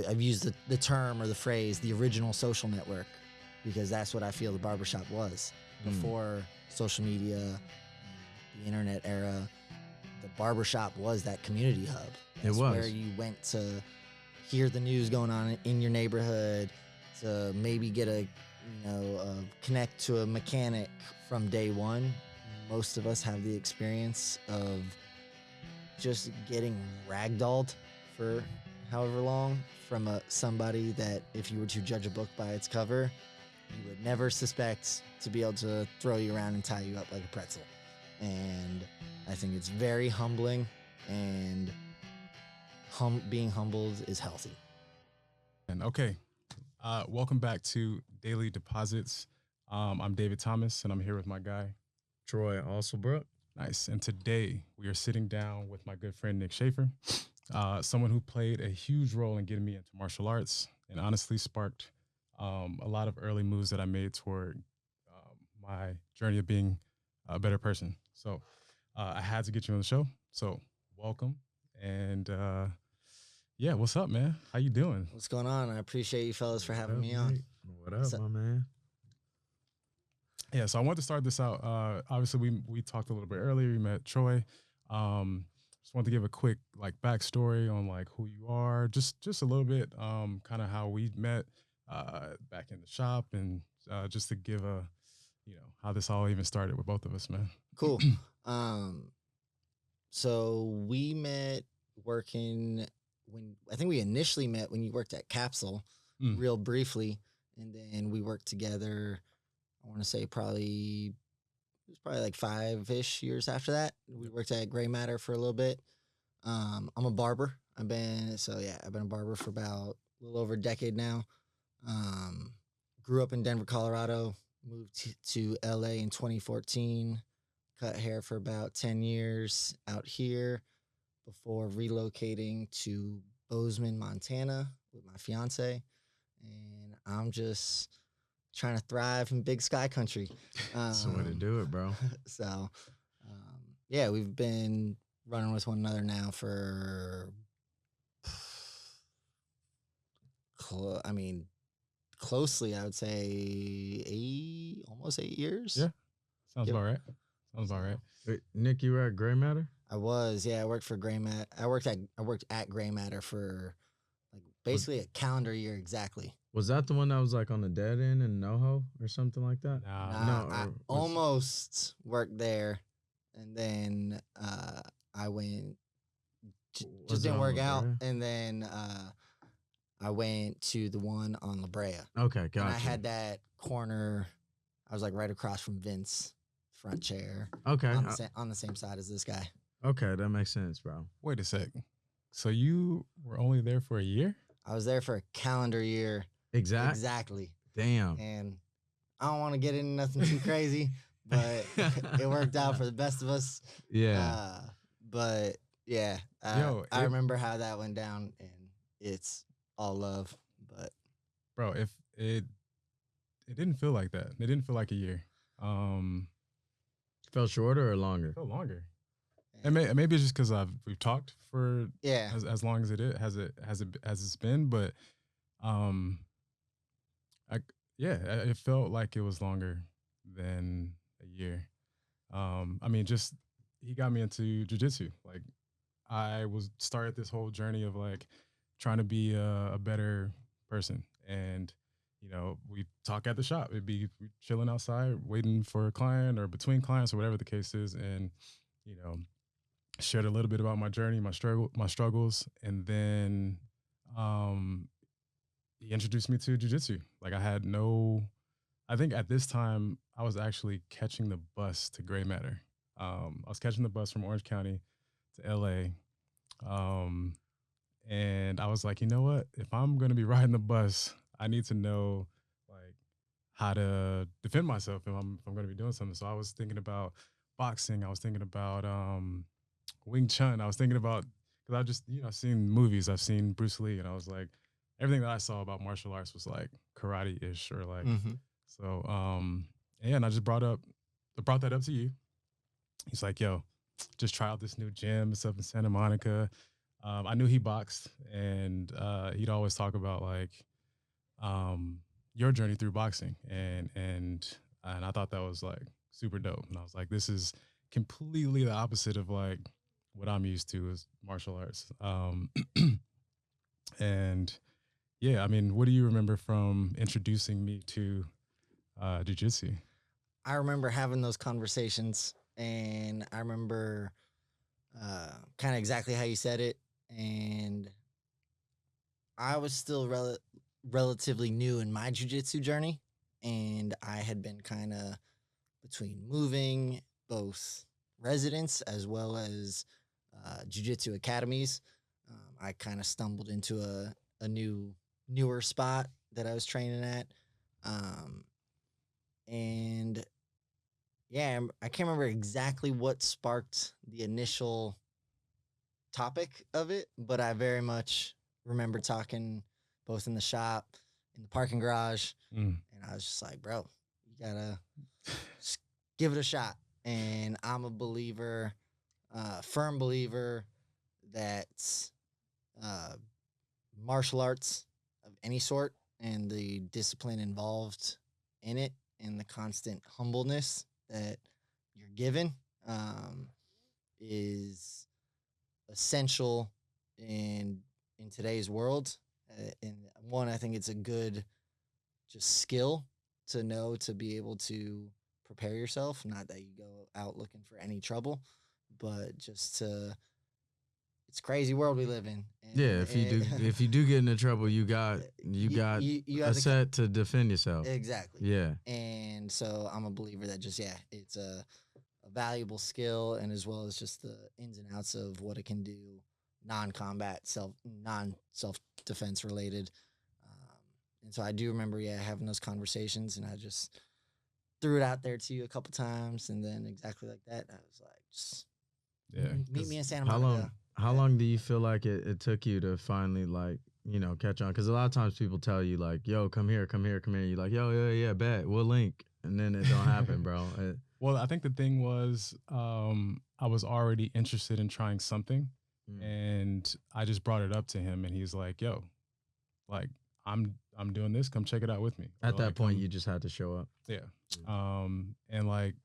I've used the term or the phrase, the original social network, because that's what I feel the barbershop was. Before social media, the internet era, the barbershop was that community hub. That's where you went to hear the news going on in your neighborhood, to maybe get connect to a mechanic from day one. Most of us have the experience of just getting ragdolled for however long from somebody that, if you were to judge a book by its cover, you would never suspect to be able to throw you around and tie you up like a pretzel. And I think it's very humbling, and being humbled is healthy. And okay, welcome back to Daily Deposits. I'm David Thomas, and I'm here with my guy, Troy Alsobrook. Nice. And today we are sitting down with my good friend, Nick Shaffer, someone who played a huge role in getting me into martial arts and honestly sparked a lot of early moves that I made toward my journey of being a better person. So I had to get you on the show. So welcome. And yeah, what's up, man? How you doing? What's going on? I appreciate you fellas for having me on. What up, my man? Yeah, so I wanted to start this out. Obviously, we talked a little bit earlier. We met Troy. Just wanted to give a quick backstory on who you are, just a little bit, kind of how we met back in the shop, and just to give a how this all even started with both of us, man. Cool. So we met working I think we initially met when you worked at Capsule, real briefly, and then we worked together. I want to say probably 5-ish years after that. We worked at Gray Matter for a little bit. I'm a barber. I've been a barber for about a little over a decade now. Grew up in Denver, Colorado, moved to LA in 2014, cut hair for about 10 years out here before relocating to Bozeman, Montana with my fiancée. And I'm just trying to thrive in big sky country. That's the way to do it, bro. So, yeah, we've been running with one another now for, closely, I would say almost 8 years. Yeah, sounds about right. Sounds about right. Wait, Nick, you were at Gray Matter? I was, yeah. I worked for Gray Matter. I worked at Gray Matter for basically a calendar year exactly. Was that the one that was on the dead end in NoHo or something like that? No, I almost worked there, and then I went, just didn't work out, and then I went to the one on La Brea. Okay, gotcha. And I had that corner. I was right across from Vince, front chair. Okay, on the same side as this guy. Okay, that makes sense, bro. Wait a sec. So you were only there for a year? I was there for a calendar year. Exactly. Damn. And I don't want to get into nothing too crazy, but it worked out for the best of us. Yeah. But yeah, I remember how that went down, and it's all love. But bro, if it didn't feel like that. It didn't feel like a year. Felt shorter or longer? Felt longer. And maybe it's just because we've talked for as long as it's been, but it felt like it was longer than a year. Just he got me into jiu-jitsu. I started this whole journey of trying to be a better person, and we talk at the shop. It'd be chilling outside, waiting for a client or between clients or whatever the case is, and shared a little bit about my journey, my struggles, and then he introduced me to jiu-jitsu. I think at this time I was actually catching the bus to Gray Matter. I was catching the bus from Orange County to LA, and I was like, you know what? If I'm gonna be riding the bus, I need to know how to defend myself if I'm gonna be doing something. So I was thinking about boxing. I was thinking about Wing Chun. I was thinking about, because I just, I've seen movies, I've seen Bruce Lee, and I was like, everything that I saw about martial arts was karate-ish or so. And I just brought that up to you. He's like, yo, just try out this new gym. It's up in Santa Monica. I knew he boxed, and he'd always talk about like your journey through boxing, and I thought that was like super dope. And I was like, this is completely the opposite of like what I'm used to is martial arts. And yeah, I mean, what do you remember from introducing me to jujitsu? I remember having those conversations, and I remember kind of exactly how you said it. And I was still relatively new in my jujitsu journey, and I had been kind of between moving both residents as well as jujitsu academies. I kind of stumbled into a newer spot that I was training at, um, and yeah, I can't remember exactly what sparked the initial topic of it, but I very much remember talking both in the shop, in the parking garage, Mm. and I was just like, bro, you gotta just give it a shot. And I'm a believer, firm believer that uh, martial arts of any sort and the discipline involved in it and the constant humbleness that you're given is essential in today's world. And one, I think it's a good just skill to know to be able to prepare yourself. Not that you go out looking for any trouble, but just to. It's a crazy world we live in. Yeah, if you do get into trouble, you got you a have the set to defend yourself. exactly. Yeah. And so I'm a believer that just it's a valuable skill, and as well as just the ins and outs of what it can do, non-combat, non-self defense related. And so I do remember, having those conversations, and I just threw it out there to you a couple times, and then exactly like that, I was like, just Yeah, meet me in Santa How Monica. long? How long do you feel like it took you to finally like catch on? Because a lot of times people tell you like, "Yo, come here, come here, come here." You're like, "Yo, yeah, bet, we'll link," and then it don't happen, bro. Well, I think the thing was, I was already interested in trying something, and I just brought it up to him, and he's like, "Yo, like I'm doing this. Come check it out with me." At Or, that like, point, you just had to show up. yeah. And like,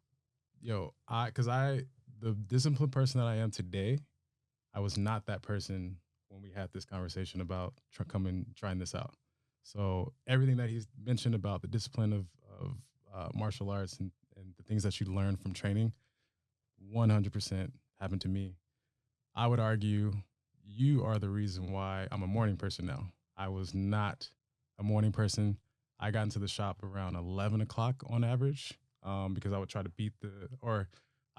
yo, the disciplined person that I am today, I was not that person when we had this conversation about trying this out. So everything that he's mentioned about the discipline of martial arts and the things that you learn from training, 100% happened to me. I would argue you are the reason why I'm a morning person now. I was not a morning person. I got into the shop around 11 o'clock on average, because I would try to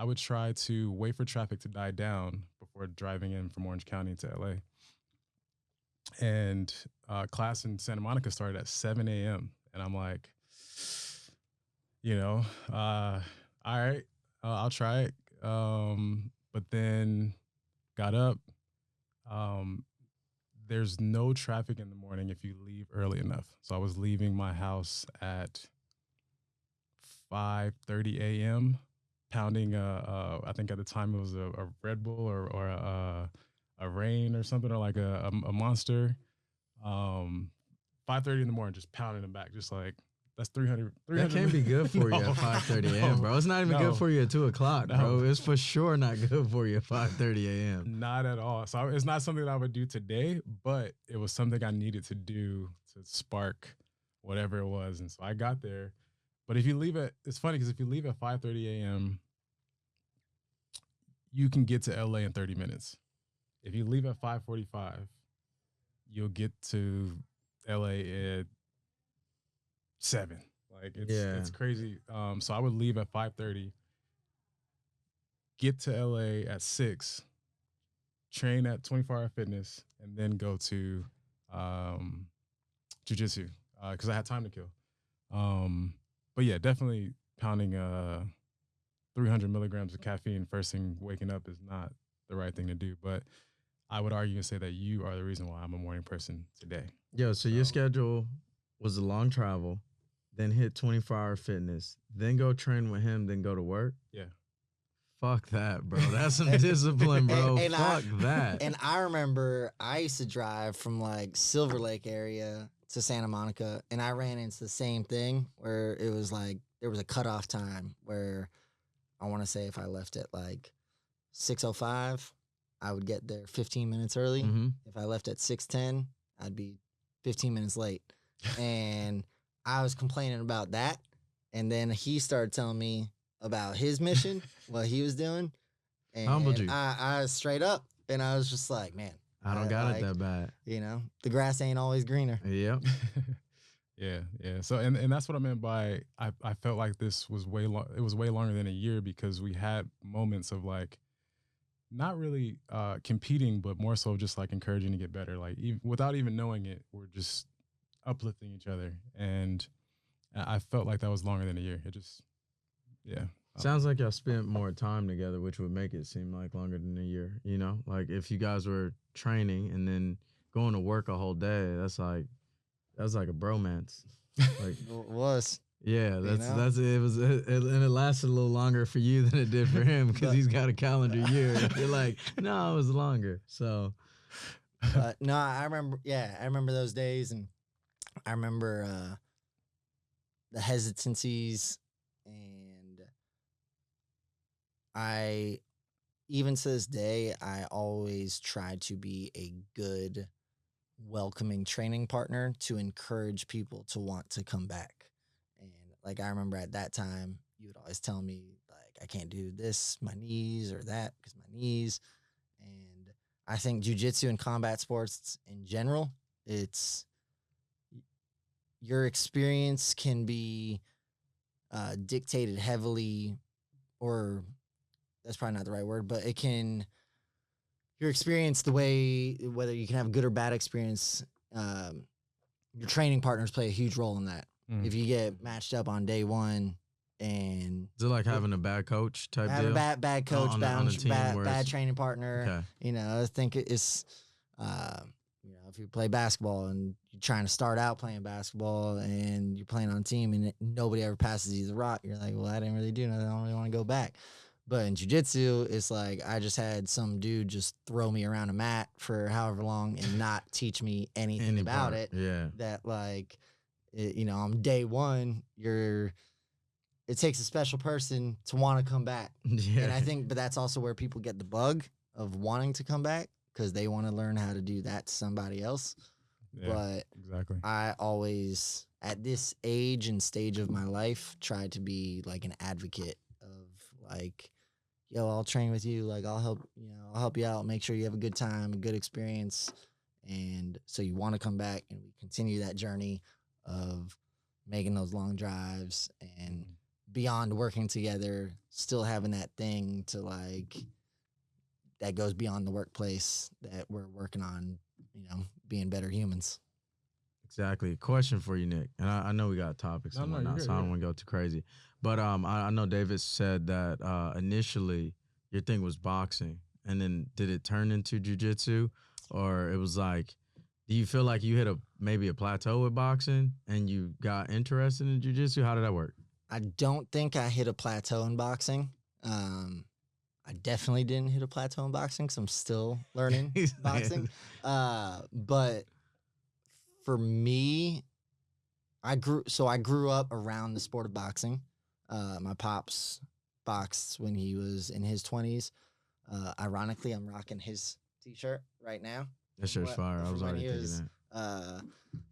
I would try to wait for traffic to die down before driving in from Orange County to LA. And class in Santa Monica started at 7 a.m. And I'm like, all right, I'll try it. But then got up. There's no traffic in the morning if you leave early enough. So I was leaving my house at 5:30 a.m. pounding I think at the time it was a Red Bull or a Rain or something, or like a Monster. 5:30 in the morning, just pounding them back, just like that's 300. That can't be good for you at 5:30 a.m., bro. It's not even good for you at 2 o'clock, bro. It's for sure not good for you at 5:30 a.m. Not at all. So it's not something that I would do today, but it was something I needed to do to spark whatever it was. And so I got there. But it's funny because if you leave at 5:30 a.m., you can get to LA in 30 minutes. If you leave at 5:45, you'll get to LA at 7. Like it's crazy. So I would leave at 5:30, get to LA at 6, train at 24 Hour Fitness, and then go to jiu-jitsu because I had time to kill. But yeah, definitely pounding 300 milligrams of caffeine first thing waking up is not the right thing to do. But I would argue and say that you are the reason why I'm a morning person today. Yo, so your schedule was a long travel, then hit 24-hour fitness, then go train with him, then go to work? Yeah. Fuck that, bro. That's some discipline, bro. And Fuck that. And I remember I used to drive from like Silver Lake area to Santa Monica, and I ran into the same thing where it was like there was a cutoff time where I want to say if I left at like 6:05, I would get there 15 minutes early. Mhm. If I left at 6:10, I'd be 15 minutes late. And I was complaining about that, and then he started telling me about his mission, what he was doing, and Humbled you. I was straight up, and I was just like, man, I don't got it that bad. you know, the grass ain't always greener. Yep. Yeah, yeah. So and that's what I meant by I felt like this was it was way longer than a year because we had moments of like not really competing, but more so just like encouraging to get better. Like without even knowing it, we're just uplifting each other, and I felt like that was longer than a year. It just, yeah. Sounds like y'all spent more time together, which would make it seem like longer than a year. You know, like if you guys were training and then going to work a whole day, that's like a bromance. Like, It was. yeah, know? that's it was, and it lasted a little longer for you than it did for him because he's got a calendar year. You're like, no, it was longer. So, No, I remember those days, and I remember the hesitancies, and I, even to this day, I always try to be a good, welcoming training partner to encourage people to want to come back. And like, I remember at that time, you would always tell me, like, I can't do this, my knees, or that, because my knees. And I think jiu-jitsu and combat sports in general, it's your experience can be dictated heavily, or that's probably not the right word, but it can, your experience, the way, whether you can have a good or bad experience, your training partners play a huge role in that. If you get matched up on day one, and is it like having a bad coach type have deal? a bad coach, on the team where bad it's- training partner, Okay. you know, I think it's, you know, if you play basketball and you're trying to start out playing basketball and you're playing on a team and nobody ever passes you the rock, you're like, well, I didn't really do nothing. I don't really want to go back. But in jiu-jitsu, it's like I just had some dude just throw me around a mat for however long and not teach me anything Any about part, it. yeah. That like, you know, on day one, it takes a special person to want to come back. Yeah. And I think, but that's also where people get the bug of wanting to come back because they want to learn how to do that to somebody else. Yeah, But exactly. I always, at this age and stage of my life, try to be like an advocate of like, yo, I'll train with you. Like, I'll help you out, make sure you have a good time, a good experience. And so you want to come back, and we continue that journey of making those long drives and beyond working together, still having that thing to like, that goes beyond the workplace that we're working on, you know, being better humans. Exactly. Question for you, Nick. And I know we got topics and you're whatnot, good, so I don't yeah. want to go too crazy. But I know David said that initially your thing was boxing, and then did it turn into jiu-jitsu, or it was like, do you feel like you hit maybe a plateau with boxing and you got interested in jiu-jitsu? How did that work? I don't think I hit a plateau in boxing. I definitely didn't hit a plateau in boxing because I'm still learning He's boxing. But for me, I grew up around the sport of boxing. My pops boxed when he was in his 20s. Ironically, I'm rocking his t-shirt right now. That shirt's fire. I was already thinking that.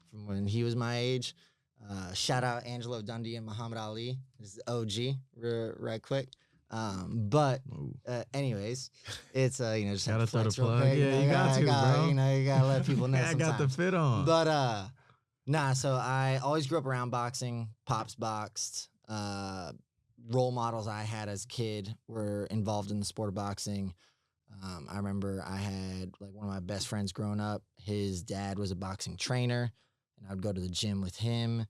From when he was my age. Shout out Angelo Dundee and Muhammad Ali. This is OG, right quick. But anyways, it's you know, just Gotta have to throw the flex real plug. quick. Yeah, you got to, bro. You know, you gotta let people know. I got the sometimes. fit on. But nah. So I always grew up around boxing. Pops boxed. Role models I had as a kid were involved in the sport of boxing. I remember I had like one of my best friends growing up. His dad was a boxing trainer, and I would go to the gym with him.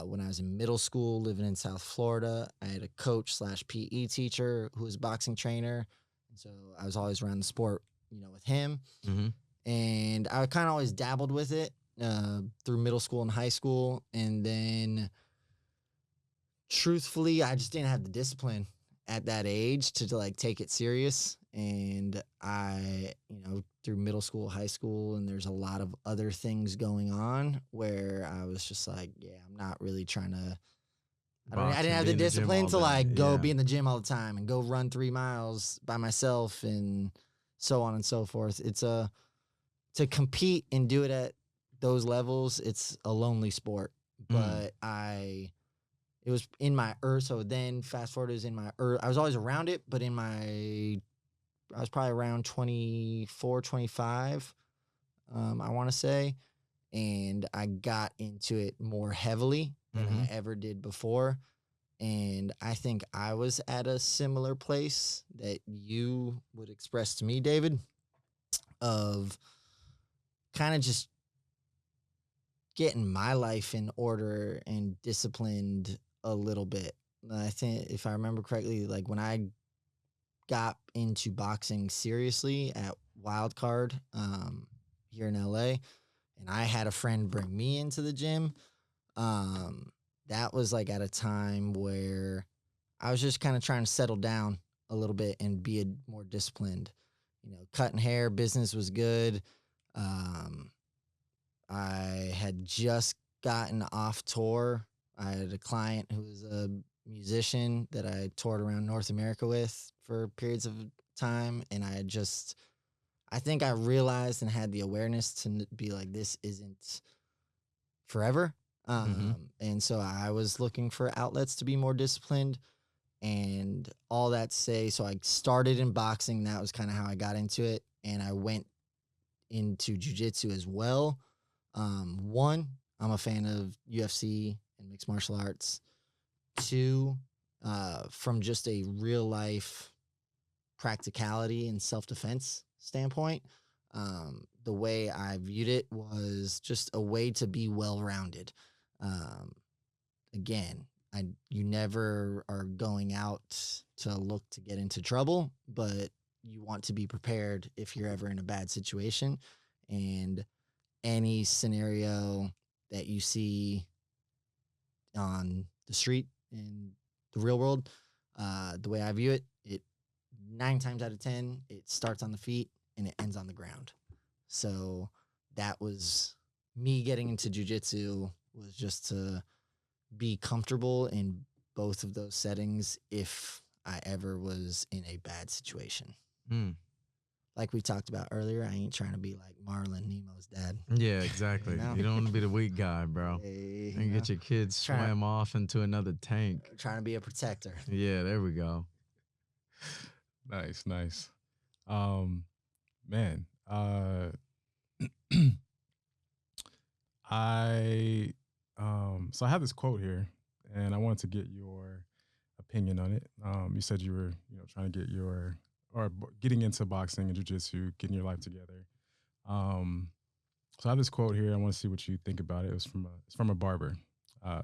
When I was in middle school, living in South Florida, I had a coach / PE teacher who was a boxing trainer. And so I was always around the sport, you know, with him. Mm-hmm. And I kind of always dabbled with it through middle school and high school. And then truthfully, I just didn't have the discipline. at that age to like take it serious. And I, through middle school, high school, and there's a lot of other things going on where I was just like, yeah, I'm not really trying to. I didn't have the discipline to like go be in the gym all the time and go run 3 miles by myself and so on and so forth. To compete and do it at those levels, it's a lonely sport. But it was in my so then fast forward is in my I was always around it, but I was probably around 24, 25, I want to say. And I got into it more heavily than I ever did before. And I think I was at a similar place that you would express to me, David, of kind of just getting my life in order and disciplined a little bit. I think if I remember correctly, like when I got into boxing seriously at Wildcard here in LA, and I had a friend bring me into the gym, that was like at a time where I was just kind of trying to settle down a little bit and be more disciplined. Cutting hair, business was good. I had just gotten off tour. I had a client who was a musician that I toured around North America with for periods of time. And I think I realized and had the awareness to be like, this isn't forever. And so I was looking for outlets to be more disciplined. And all that to say, so I started in boxing. That was kind of how I got into it. And I went into jiu-jitsu as well. One, I'm a fan of UFC and mixed martial arts. Two, from just a real life practicality and self-defense standpoint, the way I viewed it was just a way to be well-rounded. Again, you never are going out to look to get into trouble, but you want to be prepared if you're ever in a bad situation. And any scenario that you see on the street in the real world, the way I view it, 9 times out of 10, it starts on the feet and it ends on the ground. So that was me getting into jiu-jitsu, was just to be comfortable in both of those settings if I ever was in a bad situation. Like we talked about earlier, I ain't trying to be like Marlon, Nemo's dad. Yeah, exactly. You don't want to be the weak guy, bro. And get your kids swam off into another tank. Trying to be a protector. Yeah, there we go. Nice. Man, so I have this quote here, and I wanted to get your opinion on it. You said you were, trying to get getting into boxing and jiu-jitsu, getting your life together. So I have this quote here. I want to see what you think about it. It's from a barber.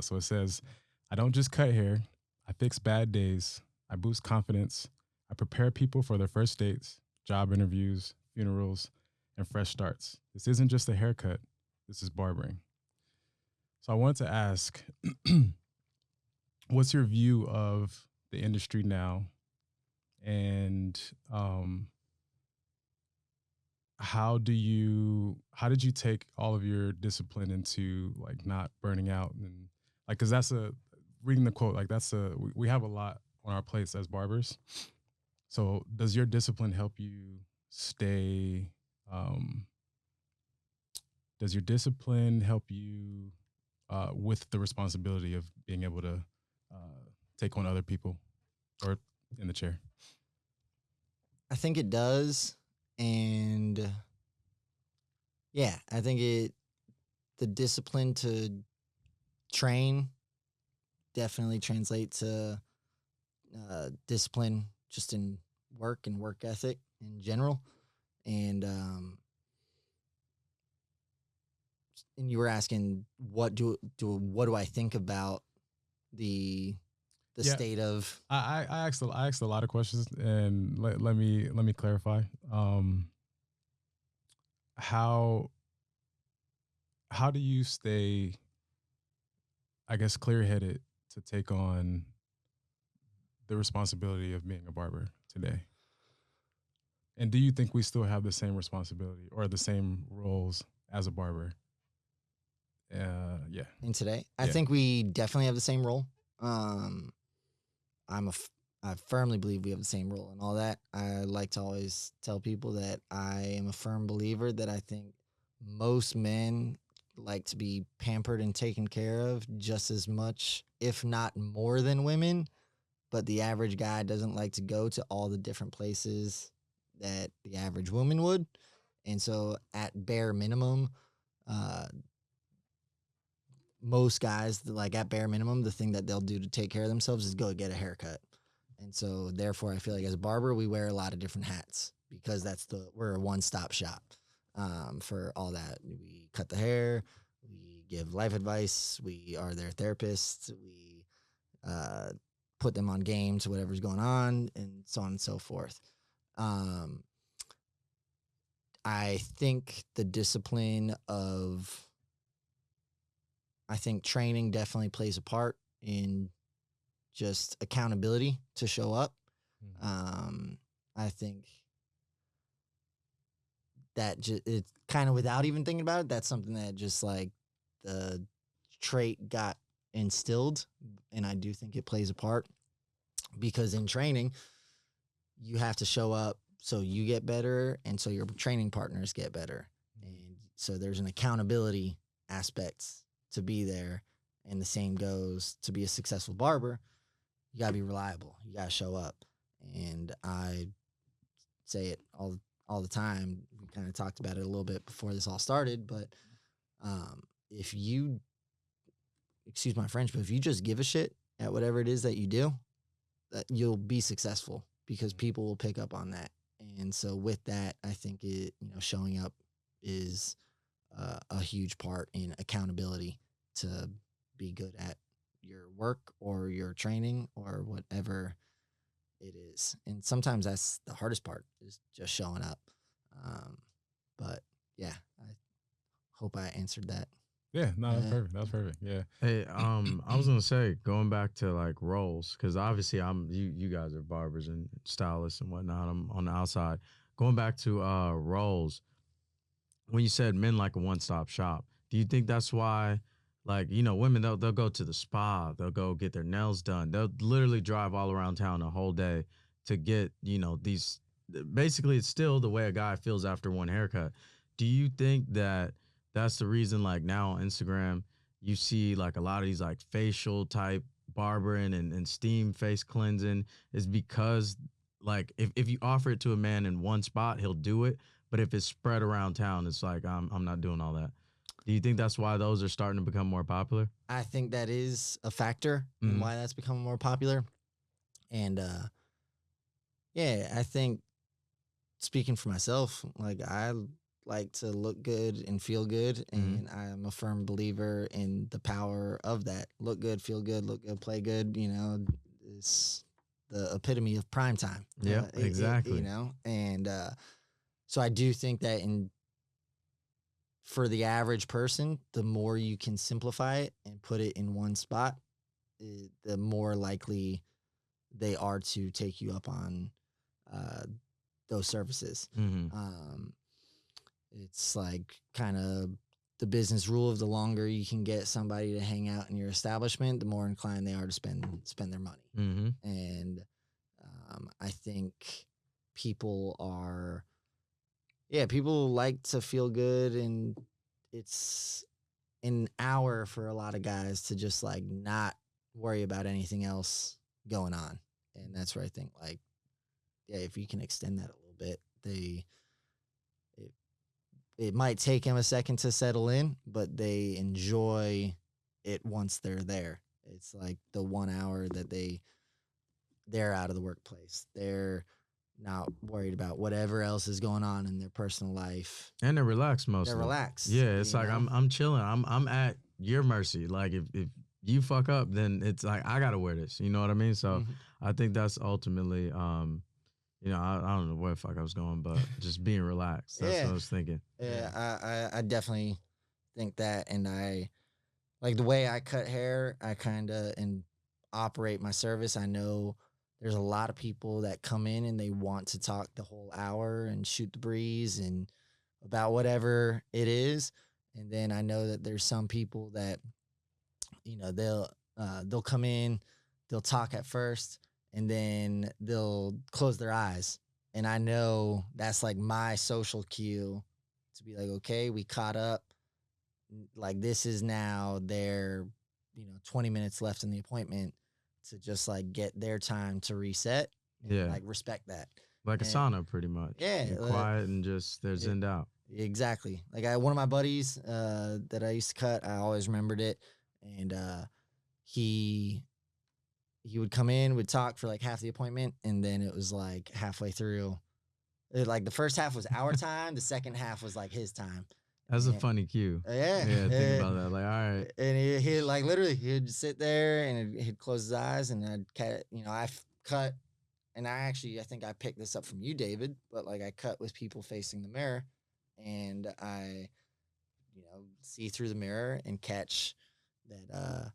So it says, "I don't just cut hair. I fix bad days. I boost confidence. I prepare people for their first dates, job interviews, funerals, and fresh starts. This isn't just a haircut. This is barbering." So I wanted to ask, what's your view of the industry now? And how did you take all of your discipline into like not burning out? And like, cause reading the quote, like we have a lot on our plates as barbers. So does your discipline help you stay, does your discipline help you with the responsibility of being able to take on other people or in the chair? I think it does. And yeah, I think the discipline to train definitely translate to discipline just in work and work ethic in general. And you were asking what do I think about the state of. I asked a lot of questions, and let me clarify. How do you stay, I guess, clear-headed to take on the responsibility of being a barber today? And do you think we still have the same responsibility or the same roles as a barber? Yeah. And today, I Yeah. think we definitely have the same role. I firmly believe we have the same role and all that. I like to always tell people that I am a firm believer that I think most men like to be pampered and taken care of just as much, if not more than women. But the average guy doesn't like to go to all the different places that the average woman would. And so at bare minimum, uh, most guys, like at bare minimum, the thing that they'll do to take care of themselves is go get a haircut. And so therefore I feel like as a barber, we wear a lot of different hats because we're a one-stop shop for all that. We cut the hair, we give life advice, we are their therapists, we put them on game to whatever's going on, and so on and so forth. I think the discipline of, I think training definitely plays a part in just accountability to show up. I think that it's kind of, without even thinking about it, that's something that just like the trait got instilled, and I do think it plays a part because in training you have to show up so you get better and so your training partners get better, and so there's an accountability aspect to be there, and the same goes to be a successful barber. You gotta be reliable, you gotta show up, and I say it all the time. We kind of talked about it a little bit before this all started, but if you, excuse my French, but if you just give a shit at whatever it is that you do, that you'll be successful because people will pick up on that. And so with that, I think showing up is a huge part in accountability to be good at your work or your training or whatever it is. And sometimes that's the hardest part, is just showing up. But yeah, I hope I answered that. Yeah, no, that's perfect. That's perfect. Yeah. Hey, I was gonna say, going back to like roles, because obviously you guys are barbers and stylists and whatnot. I'm on the outside. Going back to roles, when you said men like a one-stop shop, do you think that's why, like, women, they'll go to the spa, they'll go get their nails done, they'll literally drive all around town a whole day to get, these, basically it's still the way a guy feels after one haircut. Do you think that that's the reason, like, now on Instagram you see like a lot of these like facial type barbering and steam face cleansing is because, like, if you offer it to a man in one spot, he'll do it, but if it's spread around town, it's like, I'm not doing all that. Do you think that's why those are starting to become more popular? I think that is a factor in why that's becoming more popular. And yeah, I think, speaking for myself, like, I like to look good and feel good, and I'm a firm believer in the power of that. Look good, feel good, play good. It's the epitome of prime time. Yeah, exactly. And so I do think that for the average person, the more you can simplify it and put it in one spot, the more likely they are to take you up on those services. It's like kind of the business rule of, the longer you can get somebody to hang out in your establishment, the more inclined they are to spend their money. And I think people like to feel good, and it's an hour for a lot of guys to just like not worry about anything else going on. And that's where I think, like, yeah, if you can extend that a little bit, it might take them a second to settle in, but they enjoy it once they're there. It's like the 1 hour that they're out of the workplace. They're not worried about whatever else is going on in their personal life. And they're relaxed mostly. They're relaxed. Yeah, it's like, I'm chilling. I'm at your mercy. Like, if you fuck up, then it's like, I gotta wear this. You know what I mean? So I think that's ultimately, I don't know where the fuck I was going, but just being relaxed. That's what I was thinking. Yeah, I definitely think that. And I, like, the way I cut hair, I kind of, and operate my service, I know there's a lot of people that come in and they want to talk the whole hour and shoot the breeze and about whatever it is. And then I know that there's some people that, they'll come in, they'll talk at first, and then they'll close their eyes. And I know that's like my social cue to be like, okay, we caught up. Like this is now their, 20 minutes left in the appointment to just like get their time to reset. And like respect that. Like a sauna, pretty much. Yeah. You're quiet and just they're zenned out. Exactly. Like one of my buddies that I used to cut, I always remembered it. And he would come in, would talk for like half the appointment, and then it was like halfway through. Like the first half was our time, the second half was like his time. That's a funny cue. Yeah. Think about that. Like, all right. And he like literally he'd sit there and he'd close his eyes, and I'd cut, I cut, and I think I picked this up from you, David, but like I cut with people facing the mirror, and I, see through the mirror and catch that,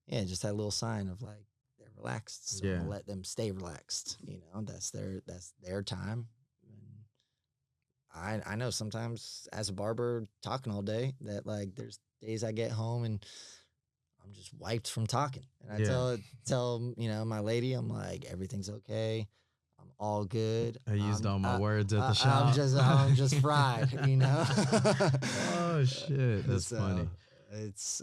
just that little sign of like they're relaxed. So I'll let them stay relaxed. That's their time. I know sometimes as a barber talking all day that like there's days I get home and I'm just wiped from talking. And I tell my lady, I'm like, everything's okay. I'm all good. I used all my words at the shop. I'm just fried, Oh shit. That's funny.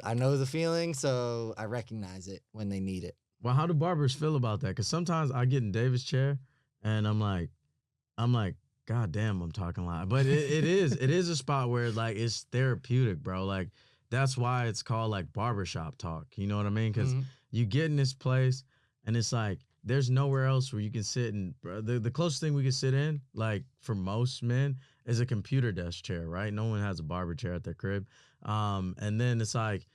I know the feeling, so I recognize it when they need it. Well, how do barbers feel about that? Because sometimes I get in David's chair and I'm like, God damn, I'm talking loud. But it is a spot where like it's therapeutic, bro. Like that's why it's called like barbershop talk. You know what I mean? Because you get in this place and it's like there's nowhere else where you can sit and the closest thing we can sit in, like for most men, is a computer desk chair, right? No one has a barber chair at their crib. And then it's like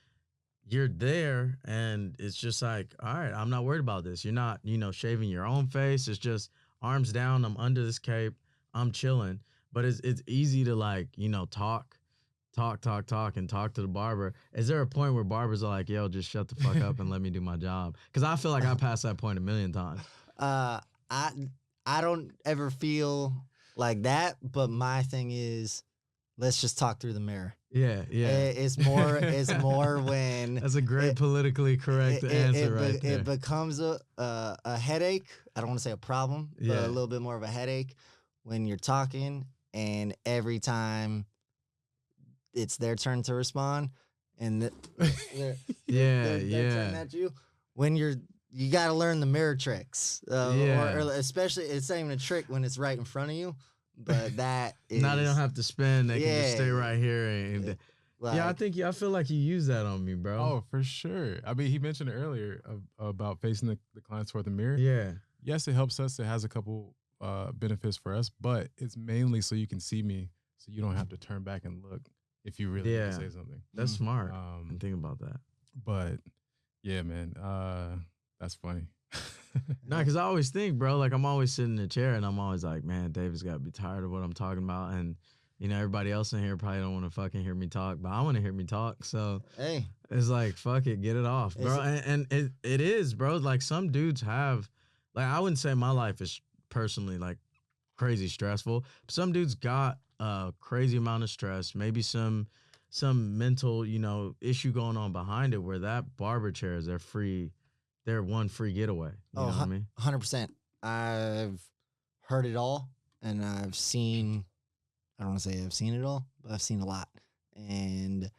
you're there and it's just like, all right, I'm not worried about this. You're not, shaving your own face. It's just arms down. I'm under this cape. I'm chilling, but it's easy to like, talk and talk to the barber. Is there a point where barbers are like, yo, just shut the fuck up and let me do my job? Because I feel like I passed that point a million times. I don't ever feel like that, but my thing is, let's just talk through the mirror. Yeah. It's more when that's a great politically correct answer right there. It becomes a headache. I don't want to say a problem, but a little bit more of a headache when you're talking, and every time it's their turn to respond, and they're turning at you. When you got to learn the mirror tricks, or especially it's not even a trick when it's right in front of you, but that is now they don't have to spin; they can just stay right here. And I feel like you use that on me, bro. Oh, for sure. I mean, he mentioned it earlier about facing the clients toward the mirror. Yeah. Yes, it helps us. It has a couple benefits for us, but it's mainly so you can see me, so you don't have to turn back and look if you really want to say something. That's smart. Think about that. But yeah, man, that's funny. No, because I always think, bro, like I'm always sitting in a chair and I'm always like, man, David's got to be tired of what I'm talking about. And, everybody else in here probably don't want to fucking hear me talk, but I want to hear me talk. So hey, it's like, fuck it, get it off, bro. And it is, bro. Like some dudes have, like, I wouldn't say my life is personally like crazy stressful. Some dudes got a crazy amount of stress, maybe some mental, issue going on behind it where that barber chair is their one free getaway. You know what I mean? 100%. I've heard it all, and I've seen, I don't want to say I've seen it all, but I've seen a lot. And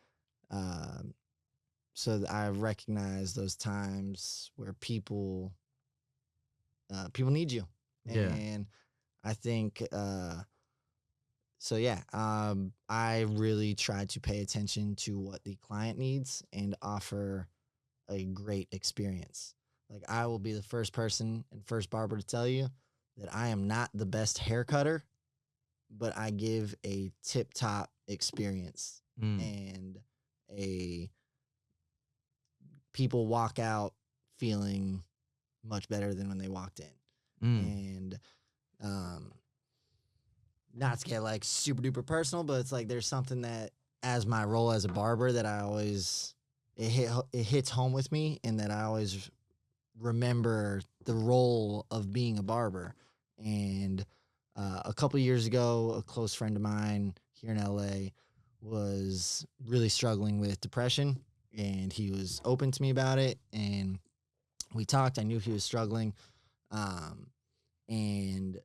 so I've recognized those times where people need you. Yeah. And I think, I really try to pay attention to what the client needs and offer a great experience. Like I will be the first person and first barber to tell you that I am not the best hair cutter, but I give a tip-top experience and people walk out feeling much better than when they walked in. And not to get like super duper personal, but it's like there's something that as my role as a barber that I always it hits home with me, and that I always remember the role of being a barber. And a couple years ago, a close friend of mine here in LA was really struggling with depression, and he was open to me about it. And we talked. I knew he was struggling, um, and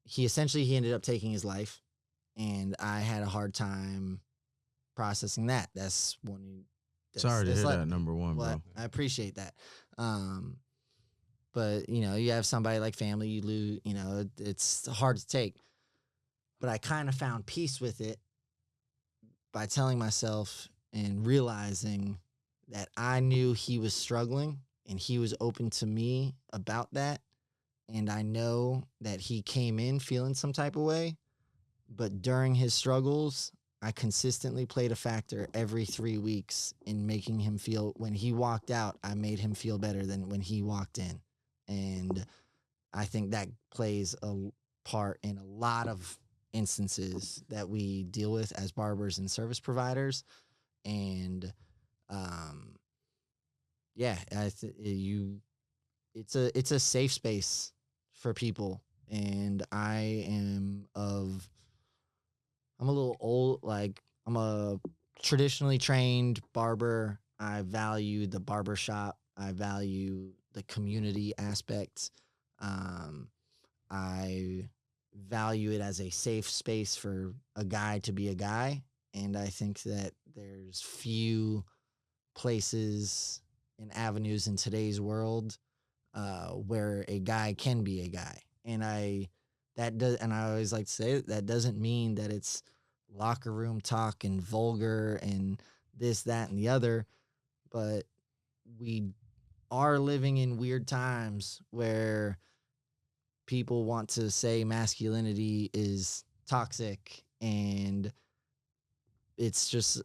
he ended up taking his life, and I had a hard time processing that. That's one. Sorry to hear that, number one, bro. I appreciate that. But you have somebody like family, you lose, it's hard to take. But I kind of found peace with it by telling myself and realizing that I knew he was struggling and he was open to me about that. And I know that he came in feeling some type of way, but during his struggles, I consistently played a factor every 3 weeks in making him feel, when he walked out, I made him feel better than when he walked in. And I think that plays a part in a lot of instances that we deal with as barbers and service providers. And it's a safe space for people. And I'm a little old, like I'm a traditionally trained barber. I value the barber shop. I value the community aspect. I value it as a safe space for a guy to be a guy. And I think that there's few places and avenues in today's world where a guy can be a guy. And I always like to say that doesn't mean that it's locker room talk and vulgar and this, that, and the other, but we are living in weird times where people want to say masculinity is toxic, and it's just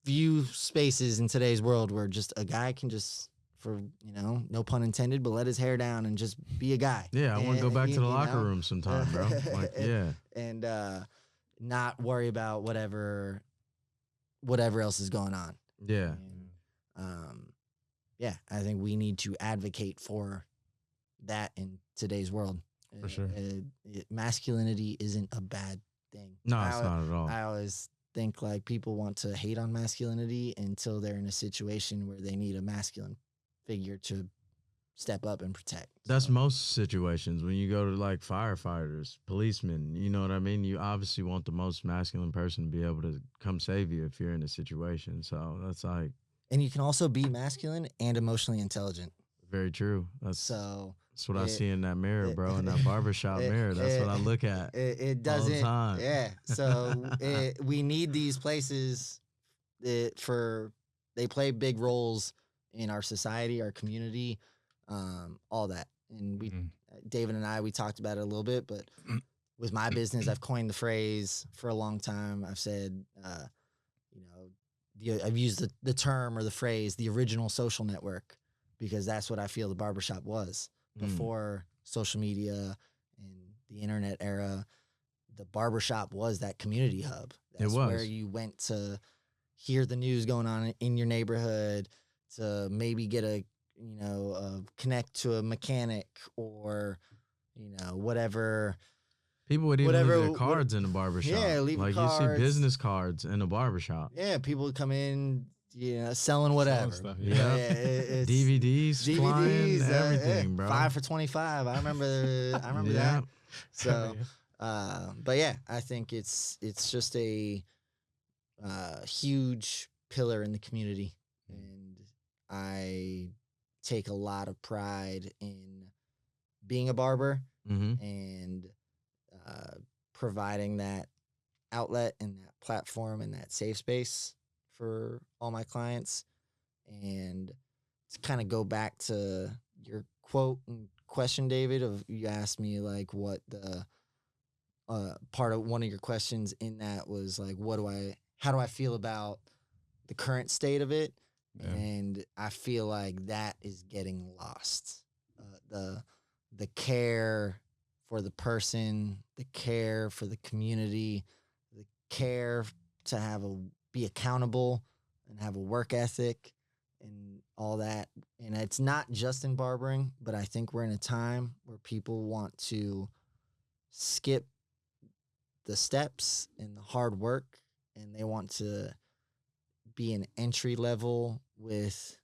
few spaces in today's world where just a guy can just, for no pun intended, but let his hair down and just be a guy. Yeah, I want to go back to the locker room sometime, bro. Like, yeah. And not worry about whatever else is going on. Yeah. And, I think we need to advocate for that in today's world. For sure. Masculinity isn't a bad thing. No, it's not at all. I always think like people want to hate on masculinity until they're in a situation where they need a masculine figure to step up and protect. That's most situations. When you go to like firefighters, policemen, you know what I mean? You obviously want the most masculine person to be able to come save you if you're in a situation. So that's like. And you can also be masculine and emotionally intelligent. Very true. That's what I see in that mirror, bro, in that barbershop mirror. That's what I look at. It doesn't. All the time. Yeah. So we need these places they play big roles in our society, our community, all that. And David and I, we talked about it a little bit, but with my business, I've coined the phrase for a long time. I've said, I've used the term or the phrase, the original social network, because that's what I feel the barbershop was. Before social media and the internet era, the barbershop was that community hub. That's where you went to hear the news going on in your neighborhood, to maybe get connect to a mechanic or, whatever. People would even leave their cards in the barbershop. Yeah, leave like cards. You see business cards in the barbershop. Yeah, people would come in, selling whatever. Stuff, DVDs, flying, everything, bro. 5 for $25. I remember that. So, but yeah, I think it's just a huge pillar in the community, and I take a lot of pride in being a barber and providing that outlet and that platform and that safe space for all my clients. And to kind of go back to your quote and question, David, you asked me like what the part of one of your questions in that was like, how do I feel about the current state of it? Yeah. And I feel like that is getting lost. The care for the person, the care for the community, the care to be accountable and have a work ethic, and all that. And it's not just in barbering, but I think we're in a time where people want to skip the steps and the hard work, and they want to be an entry level with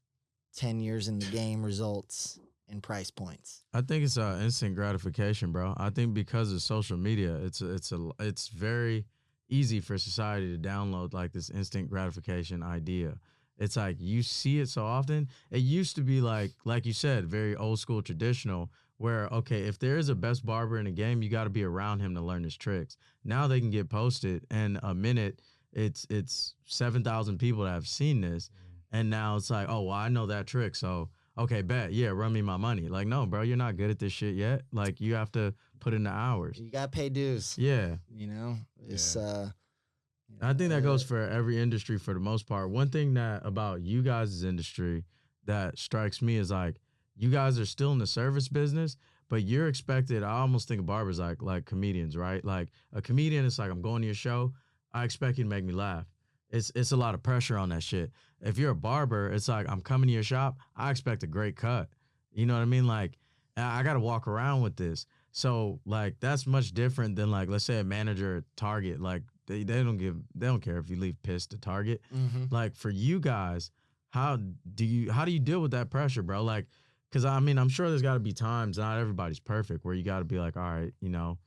10 years in the game results and price points. I think it's instant gratification, bro. I think because of social media, it's very easy for society to download like this instant gratification idea. It's like you see it so often. It used to be like you said, very old school traditional, where okay, if there is a best barber in a game, you got to be around him to learn his tricks. Now they can get posted in a minute. It's 7,000 people that have seen this, and now it's like, oh well, I know that trick, so okay, bet, yeah, run me my money. Like, no, bro, you're not good at this shit yet. Like, you have to put in the hours. You got to pay dues. Yeah, You know, it's I think that goes for every industry for the most part. One thing that about you guys' industry that strikes me is like you guys are still in the service business, but you're expected. I almost think of barbers like comedians, right? Like a comedian, it's like I'm going to your show. I expect you to make me laugh. It's a lot of pressure on that shit. If you're a barber, it's like I'm coming to your shop. I expect a great cut. You know what I mean? Like I got to walk around with this. So like that's much different than like let's say a manager at Target. Like they don't care if you leave pissed to Target. Like for you guys, how do you deal with that pressure, bro? Like, cause I mean I'm sure there's got to be times, not everybody's perfect, where you got to be like, all right, you know,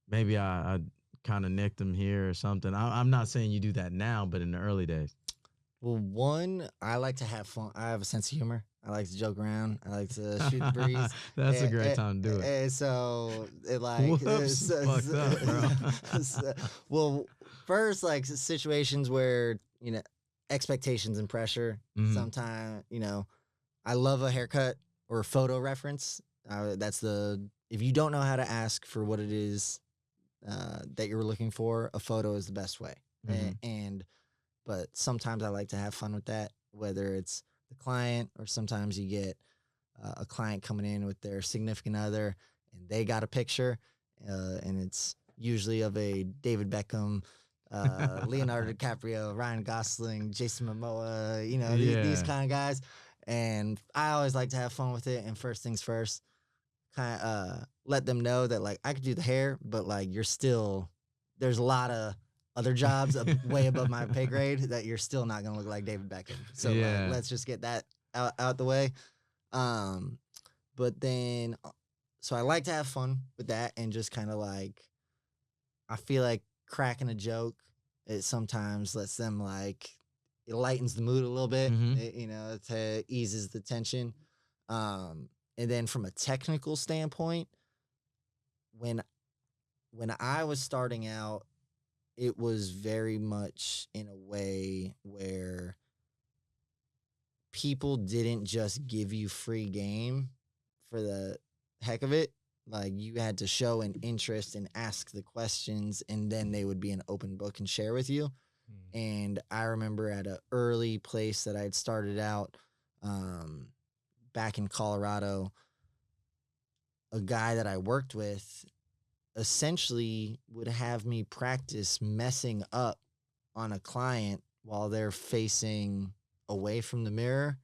maybe I kind of nicked them here or something. I'm not saying you do that now, but in the early days. Well, one, I like to have fun. I have a sense of humor. I like to joke around. I like to shoot the breeze. That's a great time to do it. And so it like Whoops, fucked up, bro. Well, first like situations where you know expectations and pressure. Sometimes you know I love a haircut or a photo reference. That's the if you don't know how to ask for what it is that you're looking for, a photo is the best way. But sometimes I like to have fun with that, whether it's the client or sometimes you get a client coming in with their significant other and they got a picture and it's usually of a David Beckham, Leonardo DiCaprio, Ryan Gosling, Jason Momoa, you know, these kind of guys. And I always like to have fun with it. And first things first, kind of let them know that like I could do the hair, but like you're still, there's a lot of other jobs way above my pay grade that you're still not gonna look like David Beckham. So like, let's just get that out the way. But then, so I like to have fun with that and just kind of like, I feel like cracking a joke, it sometimes lets them like, it lightens the mood a little bit, you know, it eases the tension. And then from a technical standpoint, when I was starting out, it was very much in a way where people didn't just give you free game for the heck of it. Like you had to show an interest and ask the questions, and then they would be an open book and share with you. And I remember at an early place that I'd started out back in Colorado, a guy that I worked with essentially would have me practice messing up on a client while they're facing away from the mirror.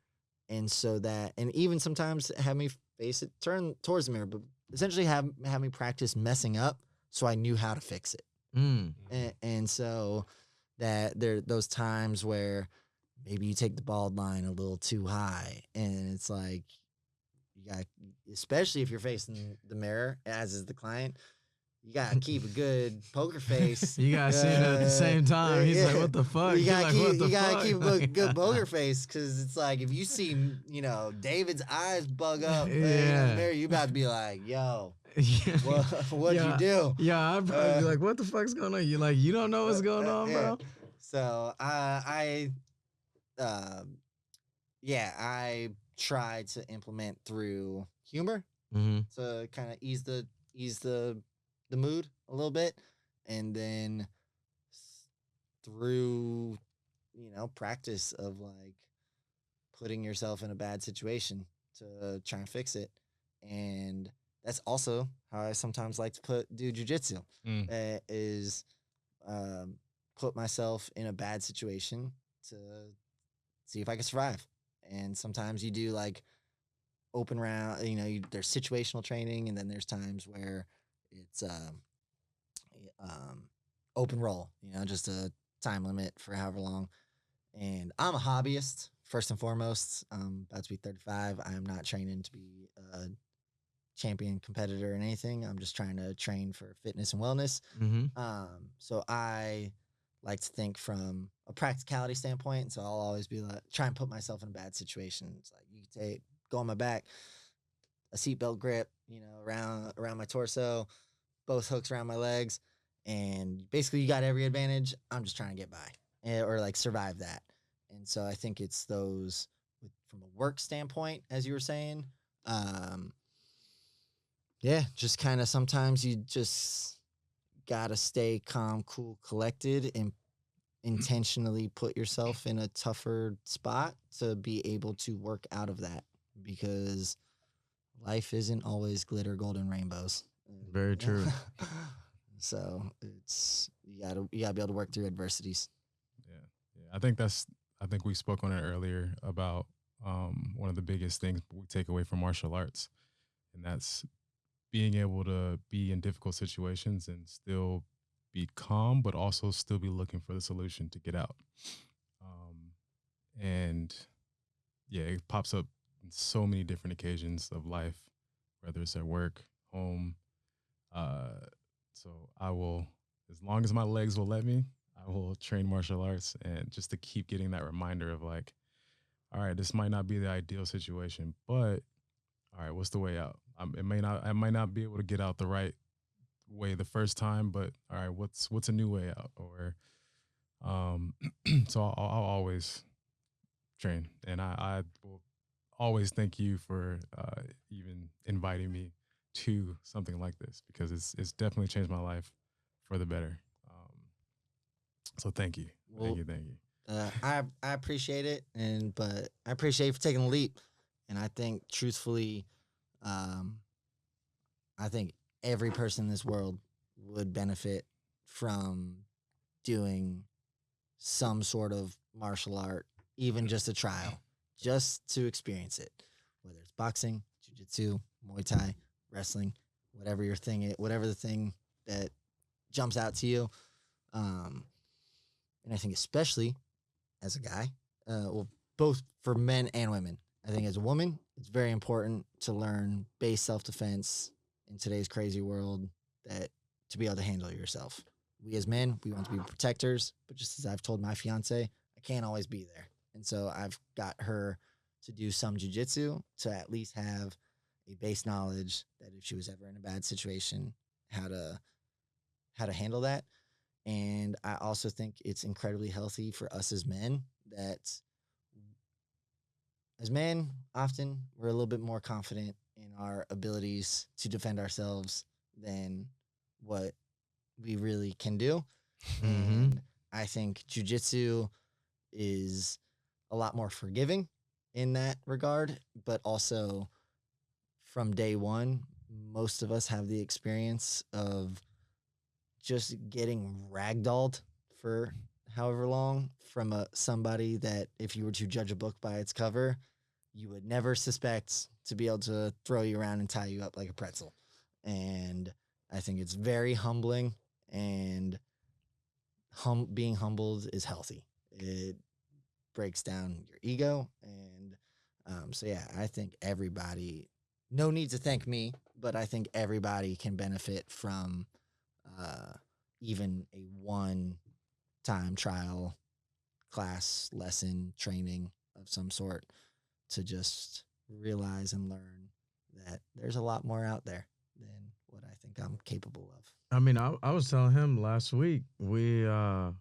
And so that, and even sometimes have me face it, turn towards the mirror, but essentially have me practice messing up so I knew how to fix it. And so that there those times where maybe you take the bald line a little too high and it's like, you got, especially if you're facing the mirror, as is the client, you gotta keep a good poker face. You gotta see it at the same time. He's like, "What the fuck?" You gotta fuck? keep a good poker face because it's like if you see, you know, David's eyes bug up in the mirror, you about to be like, "Yo, what'd you do?" Yeah, I'd probably be like, "What the fuck's going on?" You like, you don't know what's going on, bro. So I try to implement through humor to kind of ease the mood a little bit, and then through practice of like putting yourself in a bad situation to try and fix it. And that's also how I sometimes like to do jujitsu is put myself in a bad situation to see if I can survive. And sometimes you do like open round, there's situational training, and then there's times where it's open roll, just a time limit for however long. And I'm a hobbyist, first and foremost. I'm about to be 35. I'm not training to be a champion competitor or anything. I'm just trying to train for fitness and wellness. So I like to think from a practicality standpoint. So I'll always be like, try and put myself in a bad situation. It's like you go on my back, a seatbelt grip, around my torso, both hooks around my legs, and basically you got every advantage. I'm just trying to get by or like survive that. And so I think it's those from a work standpoint, as you were saying. Yeah, just kind of sometimes you just gotta stay calm, cool, collected, and intentionally put yourself in a tougher spot to be able to work out of that, because life isn't always glitter, gold, and rainbows. Very true. So it's you gotta be able to work through adversities. Yeah. I think we spoke on it earlier about one of the biggest things we take away from martial arts, and that's being able to be in difficult situations and still be calm, but also still be looking for the solution to get out. And yeah, it pops up in so many different occasions of life, whether it's at work, home. So I will, as long as my legs will let me, I will train martial arts, and just to keep getting that reminder of like, all right, this might not be the ideal situation, but all right, what's the way out? I might not be able to get out the right way the first time, but all right, what's a new way out? Or, so I'll always train, and I will always thank you for even inviting me to something like this, because it's definitely changed my life for the better. So thank you, Well, thank you. I appreciate it, but I appreciate you for taking the leap. And I think, truthfully, I think every person in this world would benefit from doing some sort of martial art, even just a trial, just to experience it, whether it's boxing, jiu-jitsu, Muay Thai, wrestling, whatever your thing is, whatever the thing that jumps out to you. And I think especially as a guy, both for men and women, I think as a woman, it's very important to learn base self-defense in today's crazy world, that to be able to handle yourself. We as men, we want to be protectors, but just as I've told my fiance, I can't always be there. And so I've got her to do some jujitsu to at least have a base knowledge that if she was ever in a bad situation, how to handle that. And I also think it's incredibly healthy for us as men that as men, often we're a little bit more confident in our abilities to defend ourselves than what we really can do. And I think jujitsu is a lot more forgiving in that regard, but also from day one, most of us have the experience of just getting ragdolled for however long from somebody that if you were to judge a book by its cover, you would never suspect to be able to throw you around and tie you up like a pretzel. And I think it's very humbling, and being humbled is healthy. It breaks down your ego. And so, yeah, I think everybody, no need to thank me, but I think everybody can benefit from even a one-time trial class, lesson, training of some sort, to just realize and learn that there's a lot more out there than what I think I'm capable of. I mean, I was telling him last week, we put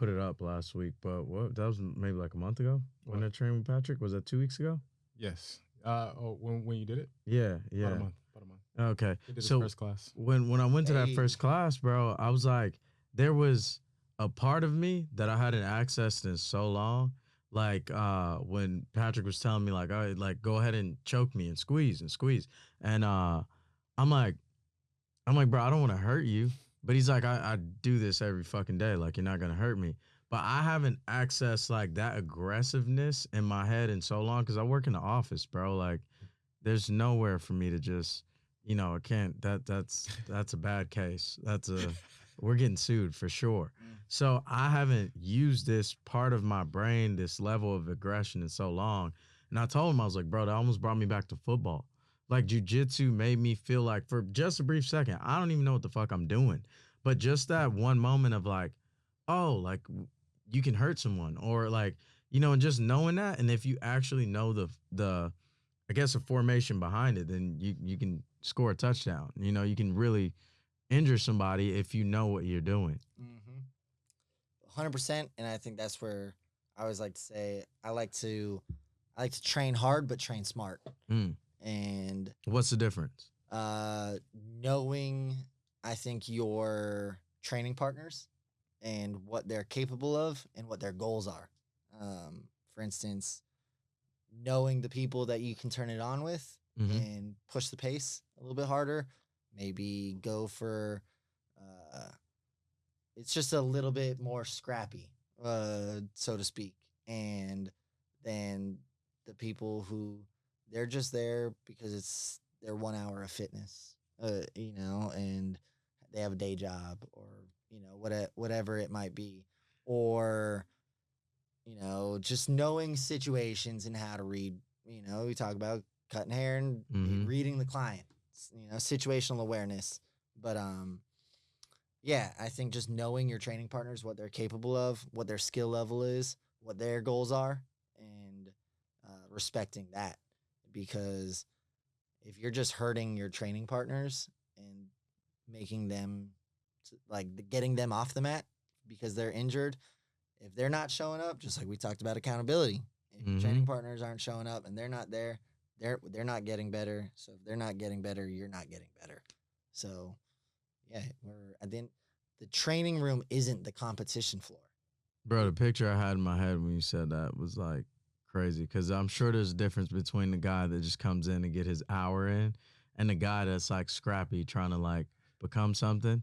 it up last week, but that was maybe like a month ago when I trained with Patrick. Was that 2 weeks ago? Yes. When you did it? Yeah. About a month. Okay. He did his first class. When I went to that first class, bro, I was like, there was a part of me that I hadn't accessed in so long. Like when Patrick was telling me like, all right, like go ahead and choke me and squeeze. And I'm like, bro, I don't want to hurt you. But he's like, I do this every fucking day. Like, you're not going to hurt me. but I haven't accessed like that aggressiveness in my head in so long because I work in the office, bro. Like, there's nowhere for me to just, I can't. That's a bad case. We're getting sued for sure. So I haven't used this part of my brain, this level of aggression in so long. And I told him, I was like, bro, that almost brought me back to football. Like jujitsu made me feel like for just a brief second, I don't even know what the fuck I'm doing. But just that one moment of like, oh, like you can hurt someone or like, and just knowing that. And if you actually know the I guess a formation behind it, then you can score a touchdown. You can really injure somebody if you know what you're doing. 100%. And I think that's where I always like to say I like to train hard but train smart. And what's the difference? Knowing, I think, your training partners and what they're capable of and what their goals are. For instance, knowing the people that you can turn it on with and push the pace a little bit harder. Maybe go for, it's just a little bit more scrappy, so to speak. And then the people who they're just there because it's their 1 hour of fitness, and they have a day job or, whatever it might be. Or, just knowing situations and how to read, we talk about cutting hair and reading the client, situational awareness. But, yeah, I think just knowing your training partners, what they're capable of, what their skill level is, what their goals are, and respecting that. Because if you're just hurting your training partners and making them, getting them off the mat because they're injured, if they're not showing up, just like we talked about accountability, if your training partners aren't showing up and they're not there, they're not getting better. So if they're not getting better, you're not getting better. So yeah, the training room isn't the competition floor. Bro, the picture I had in my head when you said that was like crazy because I'm sure there's a difference between the guy that just comes in and get his hour in and the guy that's like scrappy trying to like become something.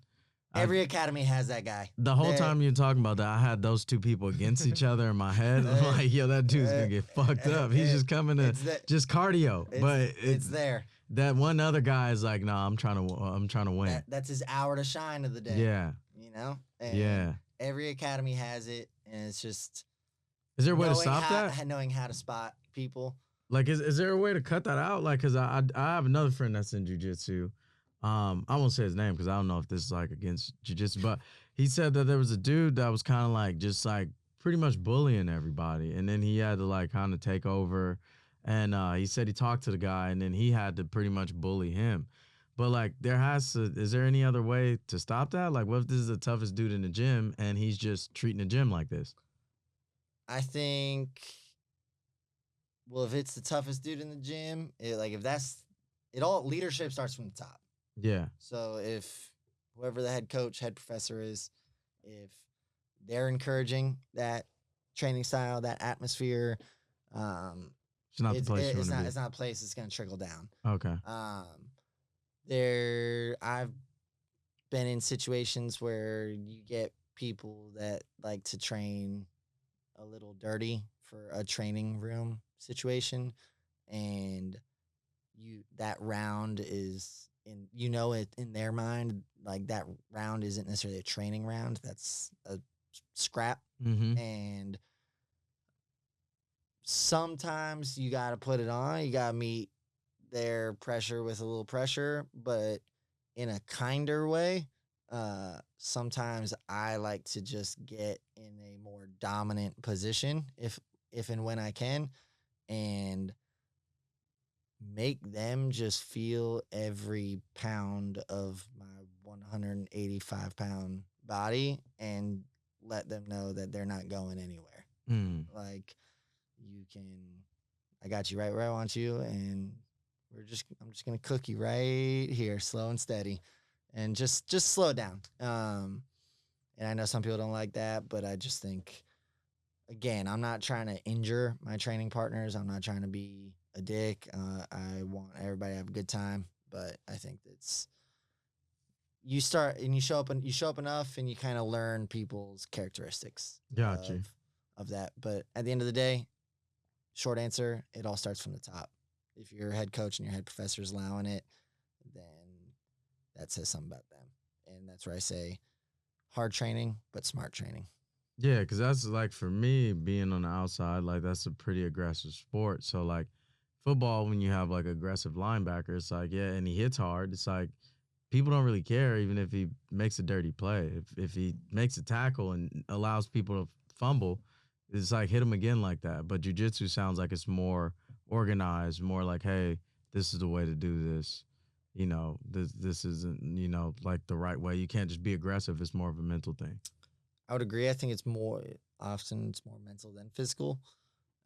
Every academy has that guy. The whole time you're talking about that, I had those two people against each other in my head. I'm like, yo, that dude's gonna get fucked up. He's just coming to just cardio, but it's there. That one other guy is like, nah, I'm trying to win. That's his hour to shine of the day. Yeah, And every academy has it, and it's just. Is there a way to stop that? Knowing how to spot people. Like, is there a way to cut that out? Like, cause I have another friend that's in jujitsu. I won't say his name because I don't know if this is like against jiu-jitsu, but he said that there was a dude that was kind of like just like pretty much bullying everybody, and then he had to like kind of take over, and he said he talked to the guy, and then he had to pretty much bully him. But like, is there any other way to stop that? Like, what if this is the toughest dude in the gym and he's just treating the gym like this? I think, well, if it's the toughest dude in the gym, leadership starts from the top. Yeah. So if whoever the head coach, head professor is, if they're encouraging that training style, that atmosphere, it's not the place. It's not a place that's going to trickle down. Okay. I've been in situations where you get people that like to train a little dirty for a training room situation, and that round is in their mind, like that round isn't necessarily a training round, that's a scrap. And sometimes you got to put it on, you got to meet their pressure with a little pressure, but in a kinder way. Sometimes I like to just get in a more dominant position if and when I can, and make them just feel every pound of my 185-pound body and let them know that they're not going anywhere. Like, I got you right where I want you, and I'm just going to cook you right here, slow and steady. And just slow it down. And I know some people don't like that, but I just think, again, I'm not trying to injure my training partners. I'm not trying to be a dick. I want everybody to have a good time. But I think you start and you show up enough, and you kind of learn people's characteristics. Gotcha. Of that. But at the end of the day, short answer, it all starts from the top. If your head coach and your head professor is allowing it, then that says something about them. And that's where I say hard training, but smart training. Yeah, because that's like for me being on the outside, like that's a pretty aggressive sport. So like football, when you have like aggressive linebacker, it's like yeah, and he hits hard. It's like people don't really care even if he makes a dirty play. If he makes a tackle and allows people to fumble, it's like hit him again like that. But jiu-jitsu sounds like it's more organized, more like hey, this is the way to do this. You know, this isn't like the right way. You can't just be aggressive. It's more of a mental thing. I would agree. I think it's more mental than physical.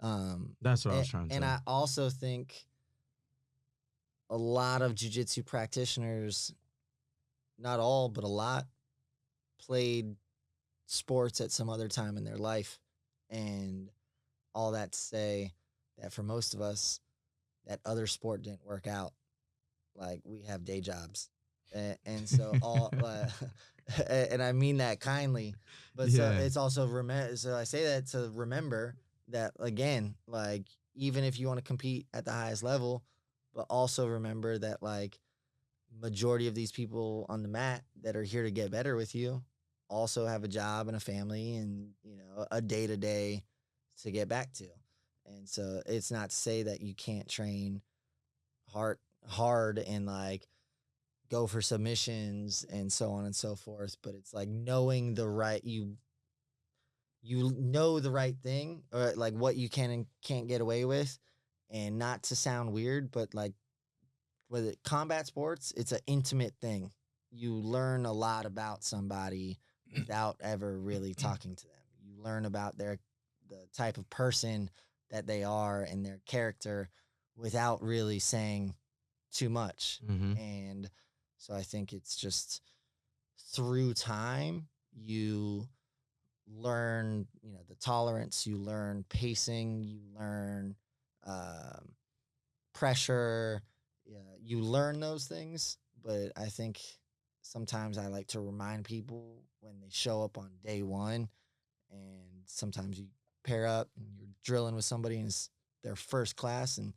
That's what I was trying to say. And I also think a lot of jiu-jitsu practitioners, not all, but a lot, played sports at some other time in their life. And all that to say that for most of us, that other sport didn't work out. Like, we have day jobs. And so and I mean that kindly, but so it's also so I say that to remember that, again, like, even if you want to compete at the highest level, but also remember that like majority of these people on the mat that are here to get better with you also have a job and a family and a day-to-day to get back to. And so it's not to say that you can't train hard and like go for submissions and so on and so forth, but it's like knowing the right you know the right thing, or like what you can and can't get away with. And not to sound weird, but like with combat sports, it's an intimate thing. You learn a lot about somebody without ever really talking to them. You learn about the type of person that they are and their character without really saying too much. And so I think it's just through time you learn, the tolerance, you learn pacing, you learn pressure, you learn those things. But I think sometimes I like to remind people when they show up on day one, and sometimes you pair up and you're drilling with somebody and it's their first class and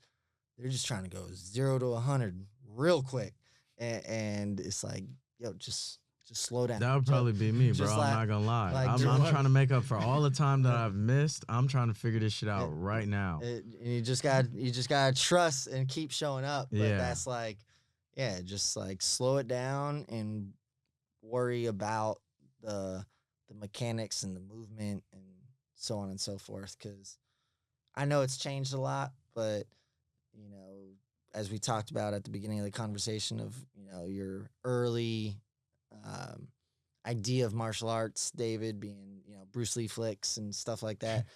they're just trying to go 0 to 100 real quick. And it's like, yo, just slow down. That would probably be me, bro. I'm not gonna lie. I'm trying to make up for all the time that I've missed. I'm trying to figure this shit out right now. You just gotta trust and keep showing up. But that's like, just like slow it down and worry about the mechanics and the movement and so on and so forth. Because I know it's changed a lot, but as we talked about at the beginning of the conversation of, your early idea of martial arts, David, being, Bruce Lee flicks and stuff like that.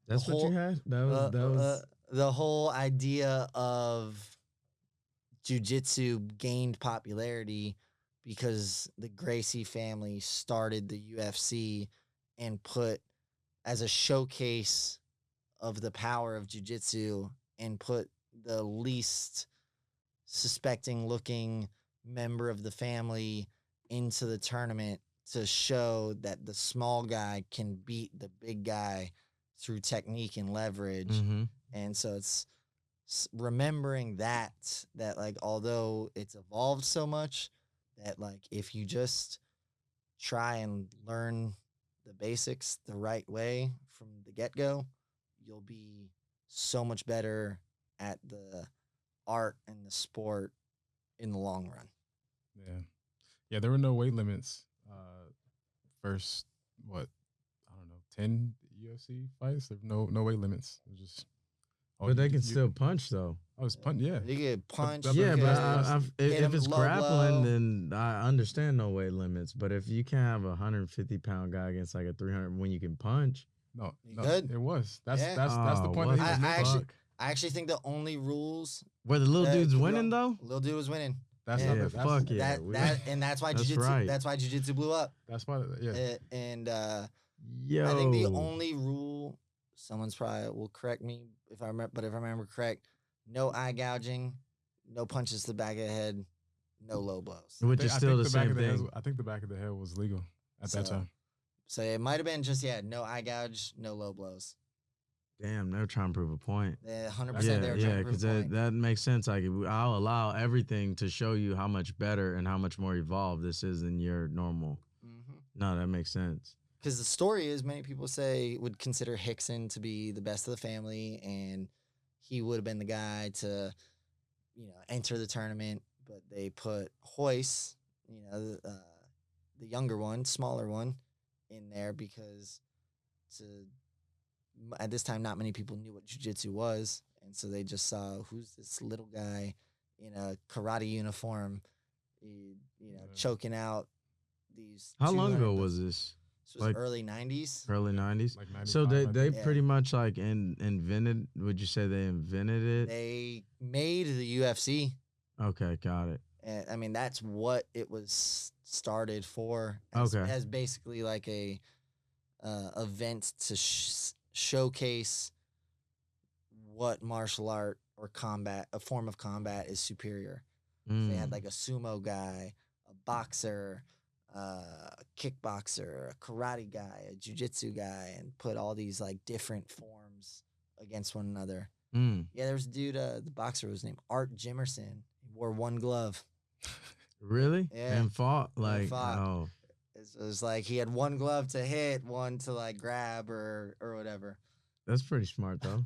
That's what you had? That was the whole idea of jiu-jitsu gained popularity because the Gracie family started the UFC and put as a showcase of the power of jiu-jitsu and put the least suspecting looking member of the family into the tournament to show that the small guy can beat the big guy through technique and leverage. And so it's remembering that like, although it's evolved so much, that like if you just try and learn the basics the right way from the get-go, you'll be so much better at the art and the sport in the long run. Yeah, there were no weight limits. First, I don't know, 10 UFC fights. There were no weight limits. It was just, but they can still punch though. I was punch. Yeah, you get punched. Yeah, but if it's grappling, then I understand no weight limits. But if you can't have a 150-pound guy against like a 300 when you can punch, no, good. It was. That's the point. I actually think the only rules where the little dude's winning though. Little dude was winning. That's that's why jiu-jitsu. Right. That's why jiu-jitsu blew up. That's why. Yeah. I think the only rule, someone's probably will correct me if I remember, but if I remember correct, no eye gouging, no punches to the back of the head, no low blows. Which is still the same thing. I think the back of the head was legal at that time. So it might have been just no eye gouge, no low blows. Damn, they're trying to prove a point. 100%. Yeah, because that makes sense. Like, I'll allow everything to show you how much better and how much more evolved this is than your normal. Mm-hmm. No, that makes sense. Because the story is, many people would consider Hickson to be the best of the family, and he would have been the guy to, enter the tournament. But they put Hoyce, the younger one, smaller one, in there because at this time, not many people knew what jiu-jitsu was. And so they just saw, who's this little guy in a karate uniform, choking out these. How long ago was this? This was early 90s. Early 90s? Like 95, so they pretty much like invented, would you say they invented it? They made the UFC. Okay, got it. And I mean, that's what it was started for. As basically like a event to showcase what martial art or combat, a form of combat, is superior. They had like a sumo guy, a boxer, a kickboxer, a karate guy, a jiu-jitsu guy, and put all these like different forms against one another. Yeah, there was a dude, the boxer was named Art Jimerson. He wore one glove. Really? Yeah. And fought? Like, oh. It was like he had one glove to hit, one to like grab or whatever. That's pretty smart though.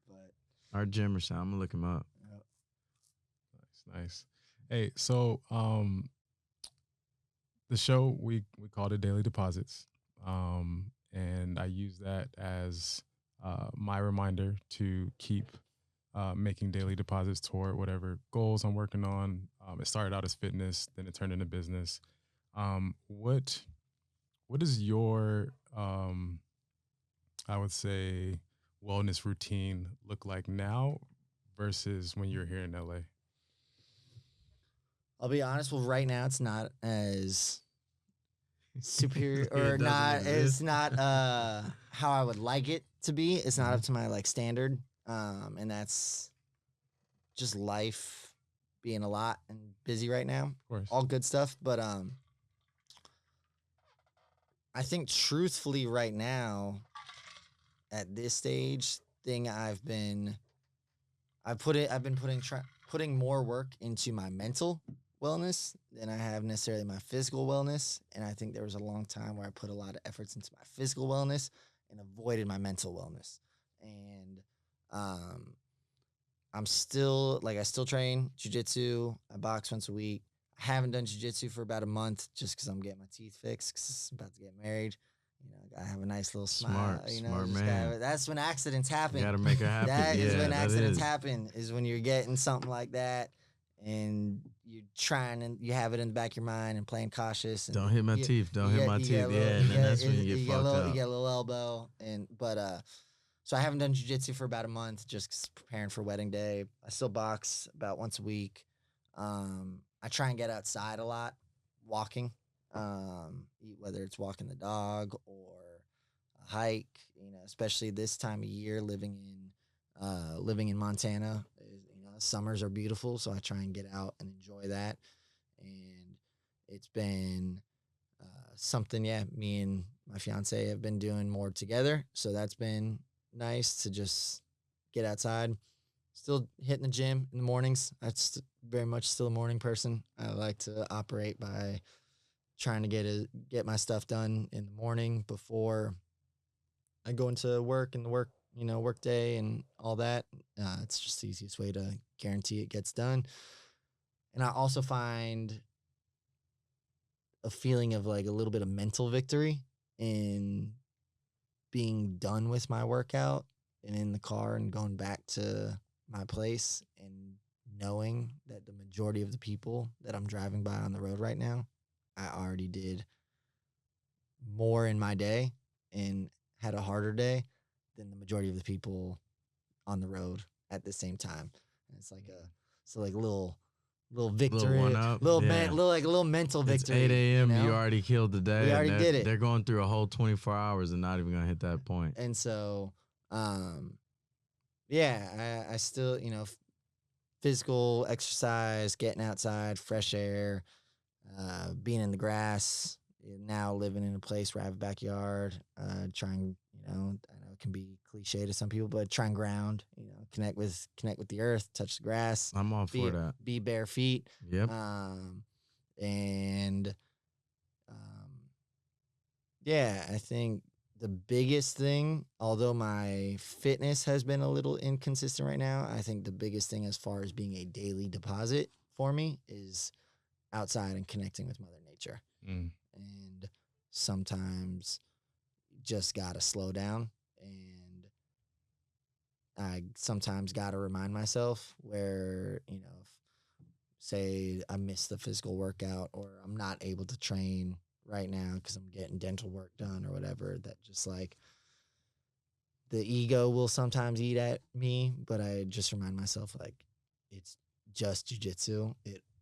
But Art Jimerson, I'm gonna look him up. Yep. Nice. Hey, so the show we called it Daily Deposits, and I use that as my reminder to keep making daily deposits toward whatever goals I'm working on. It started out as fitness, then it turned into business. What is your I would say wellness routine look like now versus when you're here in LA? I'll be honest. Well, right now it's not as superior or not. It's not how I would like it to be. It's not up to my like standard, and that's just life being a lot and busy right now. Of course, all good stuff, but I think truthfully right now, at this stage, I've been putting more work into my mental wellness than I have necessarily my physical wellness. And I think there was a long time where I put a lot of efforts into my physical wellness and avoided my mental wellness. And I still train jiu-jitsu. I box once a week. I haven't done jiu-jitsu for about a month just because I'm getting my teeth fixed because I'm about to get married. I have a nice little smile. Smart man. That's when accidents happen. You gotta make it happen. That is when accidents happen, is when you're getting something like that and you're trying and you have it in the back of your mind and playing cautious. And don't hit my teeth. Don't hit my teeth. And then that's when you get fucked up. You get a little elbow. So I haven't done jiu-jitsu for about a month, just preparing for wedding day. I still box about once a week. I try and get outside a lot, walking, whether it's walking the dog or a hike. Especially this time of year, living in Montana. Summers are beautiful, so I try and get out and enjoy that. And it's been something, me and my fiancée have been doing more together. So that's been nice to just get outside. Still hitting the gym in the mornings. I'm very much still a morning person. I like to operate by trying to get my stuff done in the morning before I go into work and the work day and all that. It's just the easiest way to guarantee it gets done. And I also find a feeling of like a little bit of mental victory in being done with my workout and in the car and going back to my place and knowing that the majority of the people that I'm driving by on the road right now, I already did more in my day and had a harder day than the majority of the people on the road at the same time. And it's like a little victory, little mental victory. It's 8 a.m. You already killed the day. We already did it. They're going through a whole 24 hours and not even gonna hit that point. And so, I still, physical exercise, getting outside, fresh air, being in the grass. Now living in a place where I have a backyard, trying, I know it can be cliche to some people, but try and ground, connect with the earth, touch the grass. I'm all for that. Be bare feet. Yep. And yeah, I think the biggest thing, although my fitness has been a little inconsistent right now, I think the biggest thing as far as being a daily deposit for me is outside and connecting with Mother Nature. And sometimes just gotta slow down, and I sometimes gotta remind myself where, if, say I miss the physical workout or I'm not able to train right now because I'm getting dental work done or whatever, that just like the ego will sometimes eat at me, but I just remind myself, like, it's just jujitsu.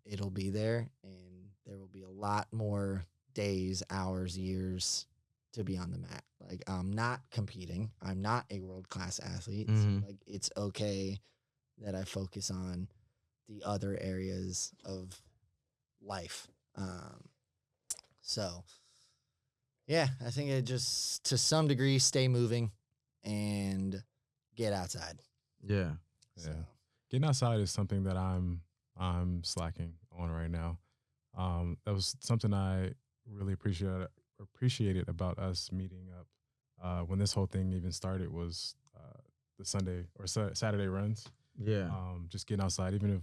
It'll be there, and there will be a lot more days, hours, years to be on the mat. Like, I'm not competing. I'm not a world-class athlete. So, like, it's okay that I focus on the other areas of life. So, yeah, I think it just, to some degree, stay moving and get outside. Yeah. So. Yeah. Getting outside is something that I'm slacking on right now. That was something I really appreciated about us meeting up when this whole thing even started, was the Sunday or Saturday runs. Yeah. Just getting outside, even if,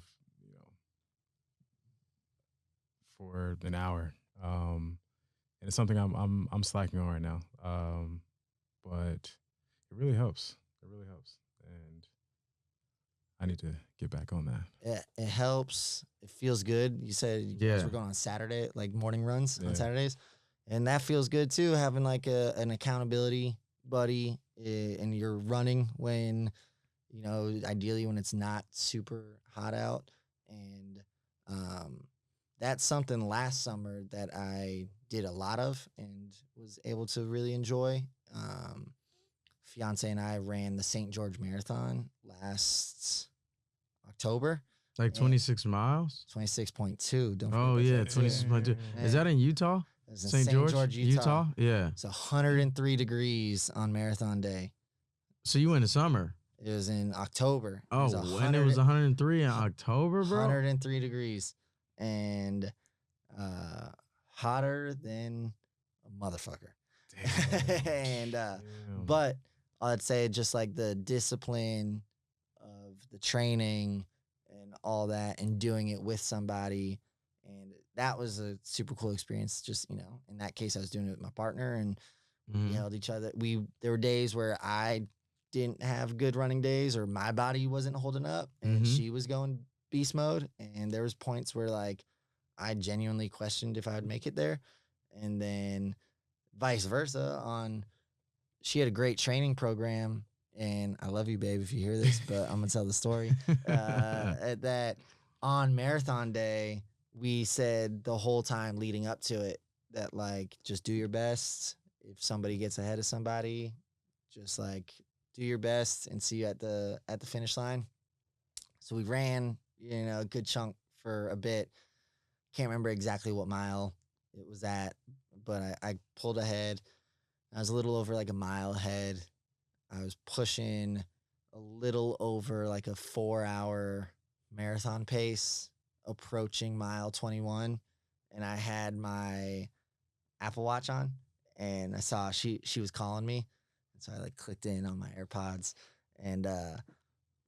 for an hour. And it's something I'm slacking on right now. But it really helps. It really helps. And I need to get back on that. It helps. It feels good. You said you guys were going on Saturday, like morning runs on Saturdays. And that feels good too, having like an accountability buddy, and you're running when, ideally when it's not super hot out. And that's something last summer that I did a lot of and was able to really enjoy. Fiancée and I ran the St. George Marathon last October. Like 26 miles? 26.2. Don't Oh, yeah, 26.2. Is that in Utah? St. George, Utah? Yeah. It's 103 degrees on marathon day. So you went in summer? It was in October. Oh, when it was 103 in October, bro? 103 degrees. And hotter than a motherfucker. And but I'd say just like the discipline of the training and all that, and doing it with somebody, and that was a super cool experience. Just, in that case, I was doing it with my partner, and we held each other. There were days where I didn't have good running days, or my body wasn't holding up, and she was going beast mode, and there was points where like I genuinely questioned if I would make it there. And then vice versa, she had a great training program, and I love you, babe, if you hear this, but I'm gonna tell the story. That on marathon day, we said the whole time leading up to it that, like, just do your best. If somebody gets ahead of somebody, just like do your best and see you at the finish line. So we ran, a good chunk for a bit. Can't remember exactly what mile it was at, but I pulled ahead. I was a little over like a mile ahead. I was pushing a little over like a 4-hour marathon pace, approaching mile 21. And I had my Apple Watch on, and I saw she was calling me. And so I like clicked in on my AirPods, and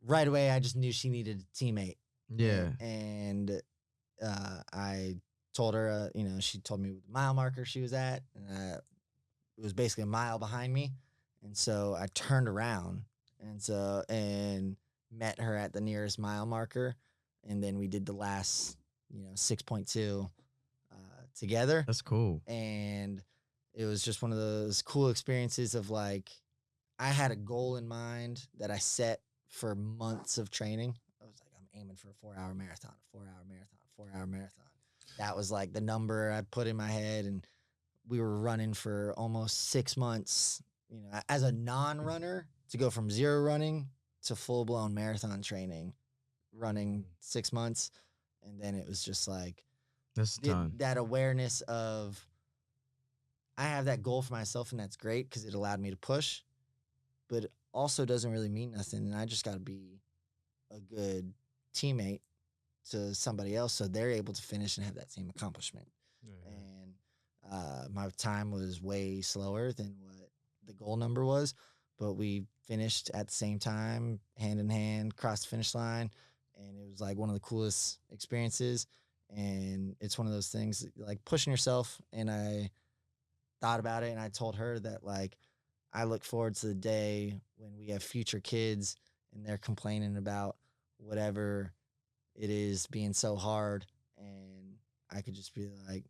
right away I just knew she needed a teammate. Yeah. And I told her, she told me the mile marker she was at, and it was basically a mile behind me. And so I turned around and met her at the nearest mile marker. And then we did the last, 6.2 together. That's cool. And it was just one of those cool experiences of like, I had a goal in mind that I set for months of training. I was like, I'm aiming for a 4-hour marathon, a 4-hour marathon, a 4-hour marathon. That was like the number I put in my head. And we were running for almost 6 months, as a non-runner, to go from zero running to full-blown marathon training running 6 months. And then it was just like That's a ton. that awareness of I have that goal for myself, and that's great because it allowed me to push, but it also doesn't really mean nothing. And I just got to be a good teammate to somebody else so they're able to finish and have that same accomplishment. And my time was way slower than what the goal number was, but we finished at the same time, hand in hand, crossed the finish line, and it was like one of the coolest experiences. And it's one of those things like pushing yourself. And I thought about it, and I told her that like I look forward to the day when we have future kids and they're complaining about whatever it is being so hard, and I could just be like,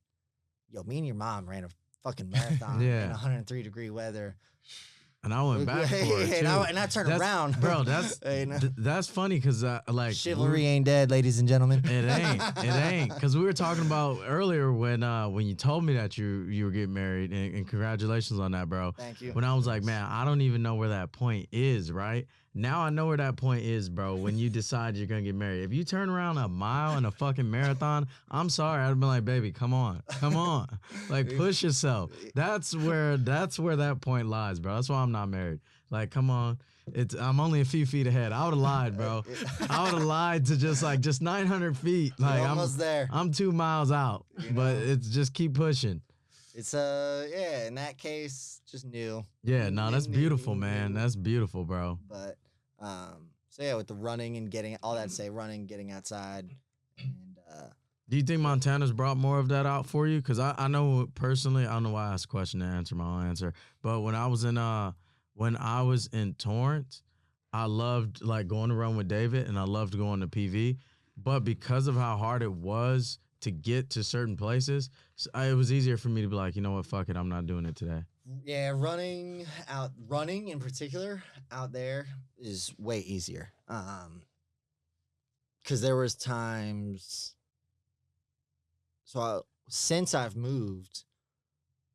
yo, me and your mom ran a fucking marathon in 103-degree weather. And I went back for it, too. and I turned around. Bro, that's funny because, like... Chivalry ain't dead, ladies and gentlemen. It ain't. Because we were talking about earlier when you told me that you were getting married, and congratulations on that, bro. Thank you. When I was like, man, I don't even know where that point is, right? Now I know where that point is, bro, when you decide you're going to get married. If you turn around a mile in a fucking marathon, I'm sorry. I'd be like, baby, come on. Like, push yourself. That's where that point lies, bro. That's why I'm not married. Like, come on. I'm only a few feet ahead. I would have lied, bro. I would have lied to just 900 feet. Like, you're almost there. I'm 2 miles out, but it's just keep pushing. It's in that case, just new. Yeah, no, that's beautiful, man. That's beautiful, bro. But so yeah, with the running and getting all that to say, running, getting outside, and do you think Montana's brought more of that out for you? Because I know personally, I don't know why I asked a question to answer my own answer. But when I was in Torrance, I loved like going to run with David, and I loved going to PV. But because of how hard it was to get to certain places, it was easier for me to be like, you know what, fuck it, I'm not doing it today. Yeah, running in particular out there is way easier. Because there was times. So since I've moved,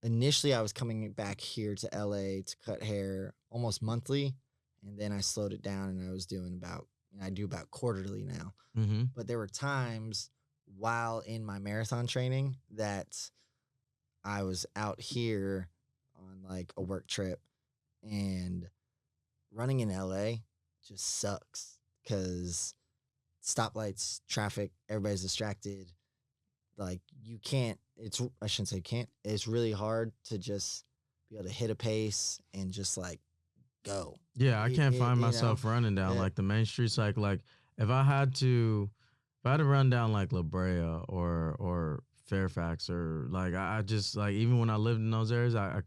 initially I was coming back here to LA to cut hair almost monthly, and then I slowed it down, and I was doing I do about quarterly now. Mm-hmm. But there were times while in my marathon training that I was out here on like a work trip, and running in LA just sucks because stoplights, traffic, everybody's distracted. Like you can't, I shouldn't say can't, it's really hard to just be able to hit a pace and just like go. Yeah, I can't find myself running down like the main streets. Like if I had to run down like La Brea or Fairfax or like I just like even when I lived in those areas, I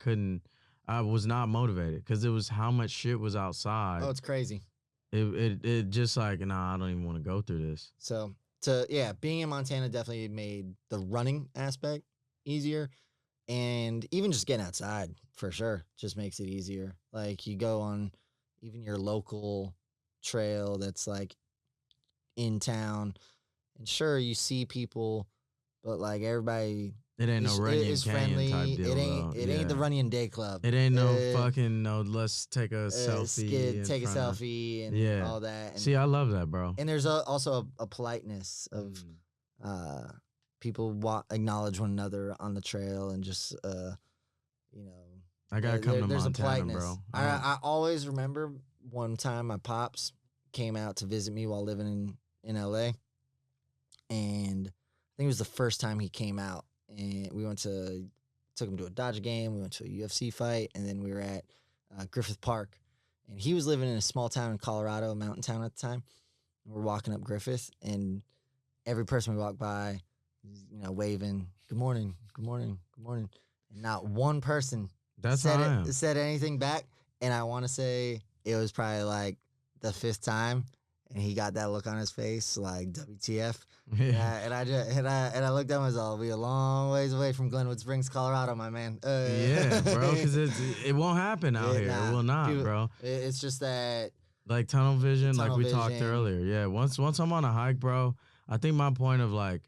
was not motivated because it was how much shit was outside. Oh, it's crazy. It just like, nah, I don't even want to go through this. So being in Montana definitely made the running aspect easier, and even just getting outside for sure just makes it easier. Like you go on even your local trail that's like in town, and sure you see people, but like everybody. It ain't no Runyon Canyon type deal. It ain't the Runyon Day Club. It ain't no fucking let's take a selfie. Take a selfie and all that. And, see, I love that, bro. And there's also a politeness of people acknowledge one another on the trail, and just I gotta come to there's Montana, a politeness. bro. I always remember one time my pops came out to visit me while living in LA, and I think it was the first time he came out. And we took him to a Dodger game. We went to a UFC fight, and then we were at Griffith Park. And he was living in a small town in Colorado, a mountain town at the time. And we're walking up Griffith, and every person we walk by, waving, good morning, good morning, good morning. And not one person said anything back. And I want to say it was probably like the 5th time. And he got that look on his face, like WTF. Yeah. And I looked at myself. We a long ways away from Glenwood Springs, Colorado, my man. Yeah, bro, because it won't happen out here. It will not, bro. It's just that like tunnel vision, like we talked earlier. Yeah, once I'm on a hike, bro, I think my point of like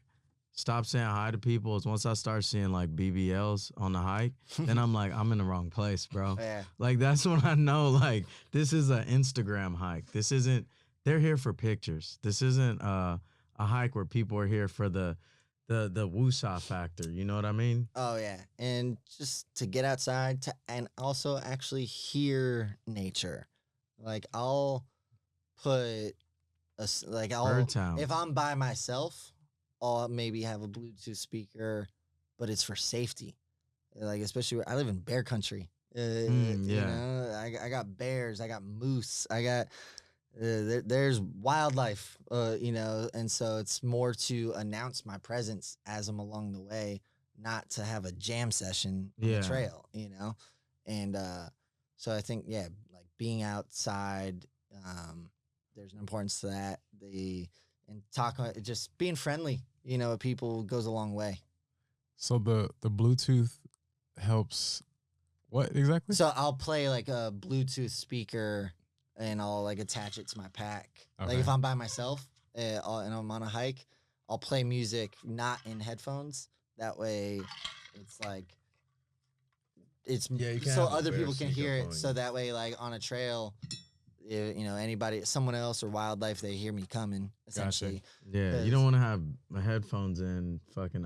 stop saying hi to people is once I start seeing like BBLs on the hike, then I'm like, I'm in the wrong place, bro. Yeah. Like that's when I know like this is an Instagram hike. This isn't they're here for pictures. This isn't a hike where people are here for the woosah factor. You know what I mean? Oh yeah, and just to get outside and also actually hear nature. Like I'll put Bird sounds. if I'm by myself, I'll maybe have a Bluetooth speaker, but it's for safety. Like especially where I live in bear country. You Yeah. know, I got bears, I got moose, I got there's wildlife, you know, and so it's more to announce my presence as I'm along the way, not to have a jam session on the Yeah. trail, you know, and so I think yeah, like being outside, there's an importance to that. And just being friendly, you know, with people goes a long way. So the Bluetooth helps what exactly? So I'll play like a Bluetooth speaker and I'll like attach it to my pack. Like Okay. if I'm by myself and I'm on a hike, I'll play music not in headphones. That way it's like it's Yeah, you can't so have a other bear people can sneak hear up it. on So you. that way like on a trail, you know, someone else or wildlife, they hear me coming essentially. Yeah, you don't want to have headphones in, fucking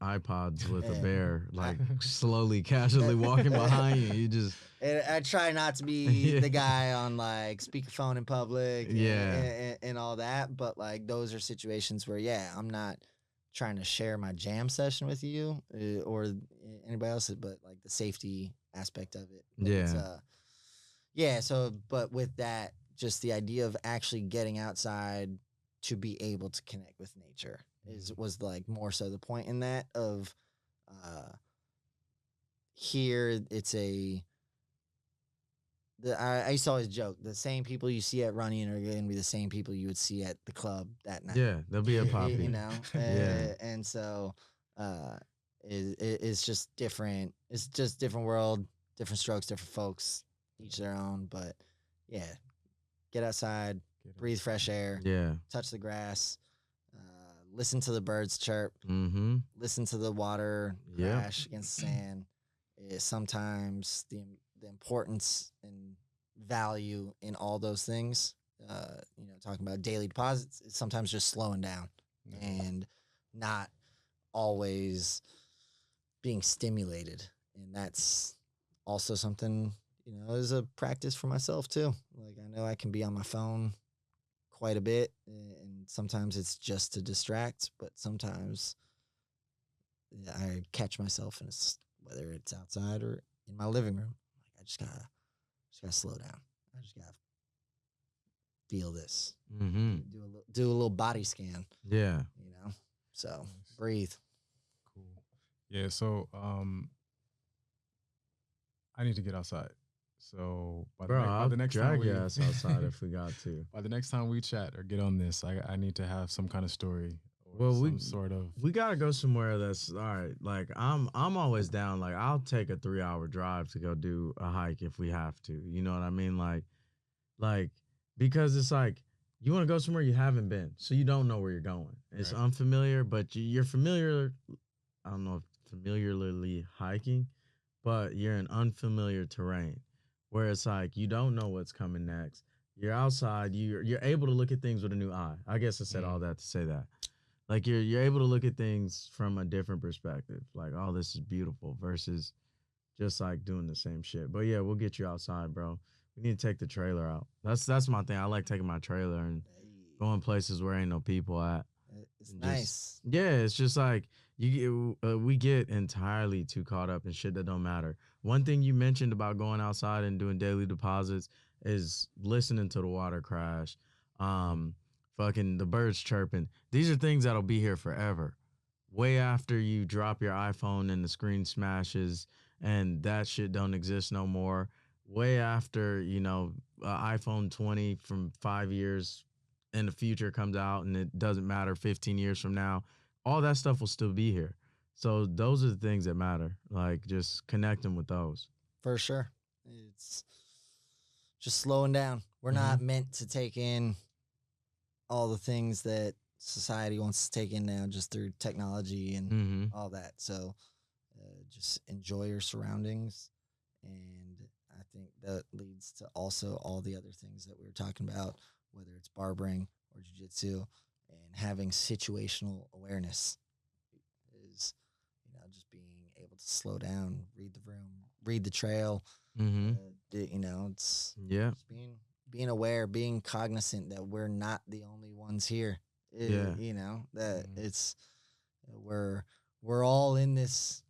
iPods with a Yeah. bear like slowly, casually walking behind you. You just And I try not to be Yeah. the guy on like speakerphone in public Yeah. and all that. But like those are situations where, yeah, I'm not trying to share my jam session with you or anybody else, but like the safety aspect of it. But it's, Yeah. yeah. So, but with that, just the idea of actually getting outside to be able to connect with nature was like more so the point in that of, here it's I used to always joke the same people you see at running are going to be the same people you would see at the club that night. Yeah, they'll be a poppy. You know, Yeah. and so it's just different. It's just different world, different strokes, different folks, each their own. But yeah, get outside, breathe fresh air, Yeah. touch the grass, listen to the birds chirp, Mm-hmm. listen to the water Yep. crash against the sand. Is sometimes the importance and value in all those things. You know, talking about daily deposits is sometimes just slowing down and not always being stimulated, and that's also something, you know, is a practice for myself too. Like I know I can be on my phone quite a bit, and sometimes it's just to distract, but sometimes I catch myself and it's whether it's outside or in my living room. Like I just gotta slow down. I just gotta feel this. Mm-hmm. Do a little body scan. Yeah. You know. So breathe. Cool. Yeah. So I need to get outside. So Bro, by I'll the next time drag we your ass outside if we got to. by the next time we chat or get on this, I need to have some kind of story or Well, some sort of we gotta go somewhere that's all right. Like I'm always down. Like I'll take a 3-hour drive to go do a hike if we have to. You know what I mean? Like because it's like you want to go somewhere you haven't been, so you don't know where you're going. It's Right. unfamiliar, but you're familiar. I don't know if familiarly hiking, but you're in unfamiliar terrain where it's like you don't know what's coming next. You're outside. You're able to look at things with a new eye. I guess I said all that to say that. Like you're able to look at things from a different perspective. Like, oh, this is beautiful versus just like doing the same shit. But yeah, we'll get you outside, bro. We need to take the trailer out. That's my thing. I like taking my trailer and going places where ain't no people at. It's nice. Yeah, it's just like we get entirely too caught up in shit that don't matter. One thing you mentioned about going outside and doing daily deposits is listening to the water crash, fucking the birds chirping. These are things that'll be here forever. Way after you drop your iPhone and the screen smashes and that shit don't exist no more. Way after, iPhone 20 from 5 years in the future comes out and it doesn't matter 15 years from now, all that stuff will still be here. So those are the things that matter. Like just connecting with those. For sure. It's just slowing down. We're not meant to take in all the things that society wants to take in now just through technology and all that. So just enjoy your surroundings. And I think that leads to also all the other things that we were talking about, whether it's barbering or jiu-jitsu, and having situational awareness is, just being able to slow down, read the room, read the trail. Mm-hmm. It's Yeah. just being aware, being cognizant that we're not the only ones here. Yeah. That it's we're all in this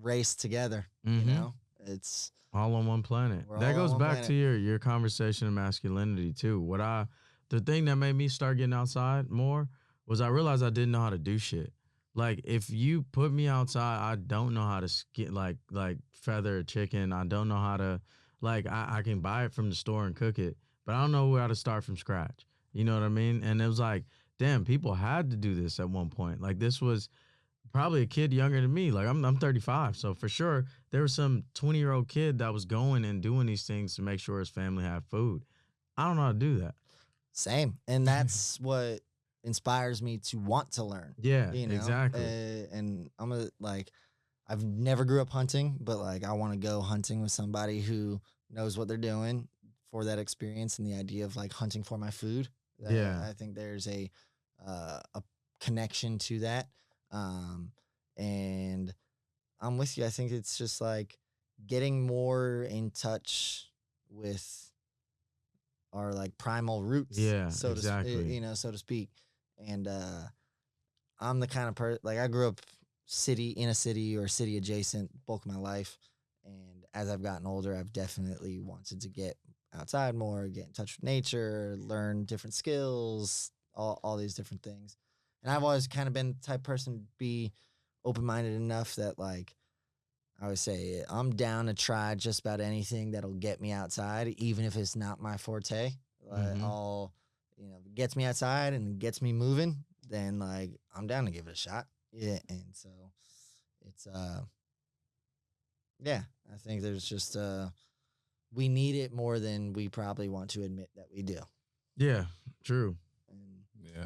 race together. Mm-hmm. It's All on one planet. we're That all on goes one back to planet. your conversation of masculinity too. The thing that made me start getting outside more was I realized I didn't know how to do shit. Like if you put me outside, I don't know how to skin like feather a chicken. I don't know how to I can buy it from the store and cook it, but I don't know how to start from scratch. You know what I mean? And it was like, damn, people had to do this at one point. Like this was probably a kid younger than me. Like I'm 35, so for sure there was some 20-year-old kid that was going and doing these things to make sure his family had food. I don't know how to do that. Same, and that's what inspires me to want to learn. Yeah, exactly. And I've never grew up hunting, but like I want to go hunting with somebody who knows what they're doing for that experience and the idea of like hunting for my food. Yeah. I think there's a connection to that, and I'm with you. I think it's just like getting more in touch with our like primal roots, Yeah, so exactly. so to speak. And I'm the kind of person, like I grew up in a city or city adjacent bulk of my life, and as I've gotten older, I've definitely wanted to get outside more, get in touch with nature, learn different skills, all these different things. And I've always kind of been the type of person to be open minded enough that like I would say I'm down to try just about anything that'll get me outside, even if it's not my forte. Like Mhm. I'll, if it gets me outside and gets me moving, then like I'm down to give it a shot. Yeah, and so it's yeah, I think there's just we need it more than we probably want to admit that we do. Yeah, true. And Yeah,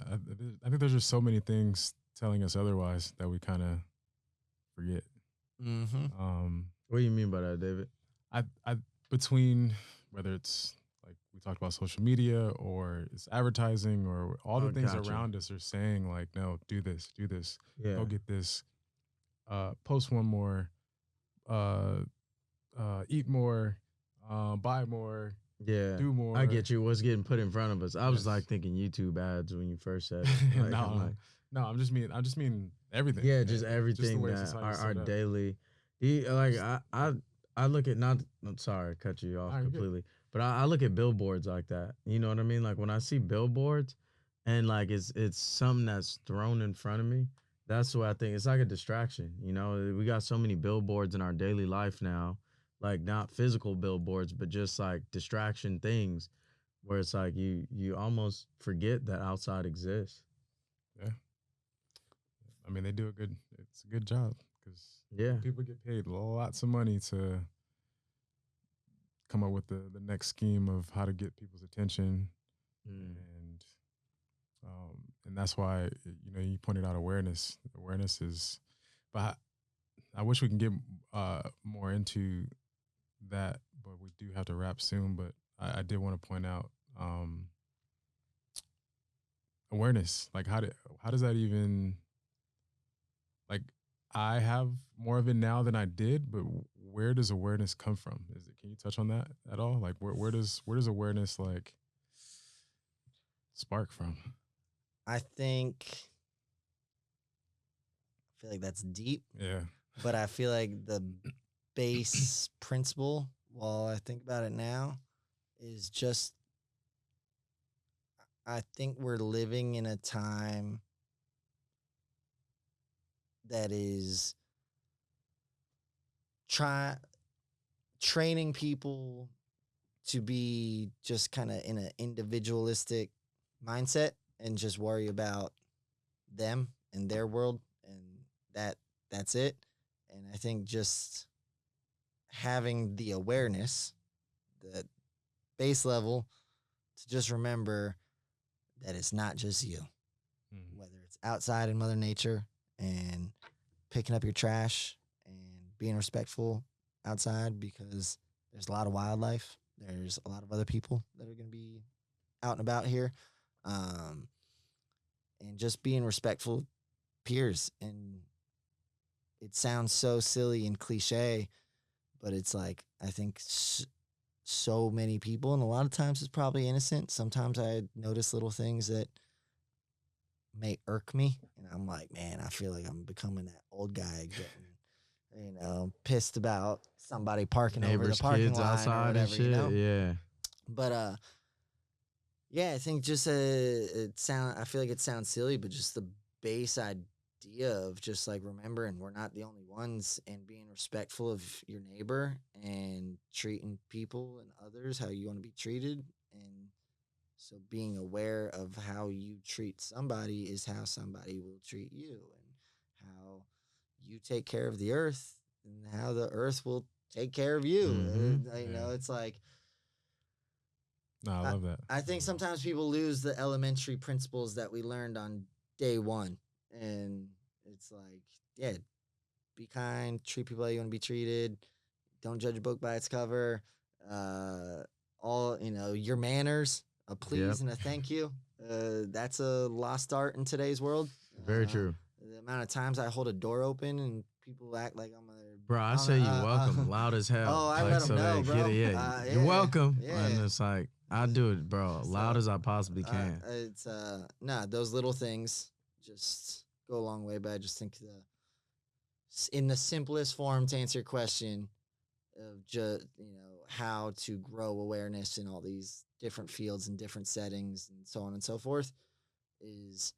I think there's just so many things telling us otherwise that we kind of forget. mm-hmm. What do you mean by that, David? I between whether it's like we talked about social media or it's advertising or all the Oh, things gotcha. around us are saying like, no, do this, Yeah. go get this, post one more, uh, eat more, buy more, Yeah. do I more. get you. What's getting put in front of us? I was like Yes. thinking YouTube ads when you first said it. Like I'm No, like, no, I just mean everything. yeah, just Just the everything way that society's our set up. daily. Like Just, I look at not. I'm sorry, I cut you off nah, you're good. completely. But I look at billboards like that. You know what I mean? Like when I see billboards, and like it's something that's thrown in front of me. That's what I think. It's like a distraction. You know, we got so many billboards in our daily life now, like not physical billboards, but just like distraction things, where it's like you almost forget that outside exists. Yeah. I mean, they do a good. It's a good job because Yeah. people get paid lots of money to come up with the next scheme of how to get people's attention, Mm. and and that's why you pointed out awareness. Awareness is, but I wish we can get more into that, but we do have to wrap soon. But I did want to point out awareness. Like how does that even like I have more of it now than I did, but where does awareness come from? Is it can you touch on that at all? Like where does awareness like spark from? I feel like that's deep, Yeah. but I feel like the base principle, while I think about it now, is just I think we're living in a time that is try training people to be just kind of in an individualistic mindset and just worry about them and their world, and that's it. And I think just having the awareness, the base level, to just remember that it's not just you, Mhm. whether it's outside in Mother Nature and picking up your trash and being respectful outside, because there's a lot of wildlife. There's a lot of other people that are going to be out and about here. And just being respectful of peers. And it sounds so silly and cliche, but it's like, I think so many people, and a lot of times it's probably innocent. Sometimes I notice little things that may irk me, and I'm like, man, I feel like I'm becoming that old guy getting, pissed about somebody parking over the Neighbors' parking kids line or outside whatever, and shit. you know? Yeah. But yeah, I think just I feel like it sounds silly, but just the base idea of just like remembering we're not the only ones, and being respectful of your neighbor and treating people and others how you want to be treated. And so being aware of how you treat somebody is how somebody will treat you, and how you take care of the earth and how the earth will take care of you. Yeah. It's like, No, I love that. I think sometimes people lose the elementary principles that we learned on day one. And it's like, yeah, be kind, treat people how you want to be treated. Don't judge a book by its cover. Your manners, a please and a thank you. That's a lost art in today's world. Very true. The amount of times I hold a door open and people act like I'm a... Bro, I say you welcome loud as hell. Oh, I let them know, bro. Get it, Yeah. You're welcome. Yeah. And it's like, I do it, bro, loud as I possibly can. Those little things just go a long way. But I just think in the simplest form to answer your question of just, how to grow awareness in all these different fields and different settings and so on and so forth, is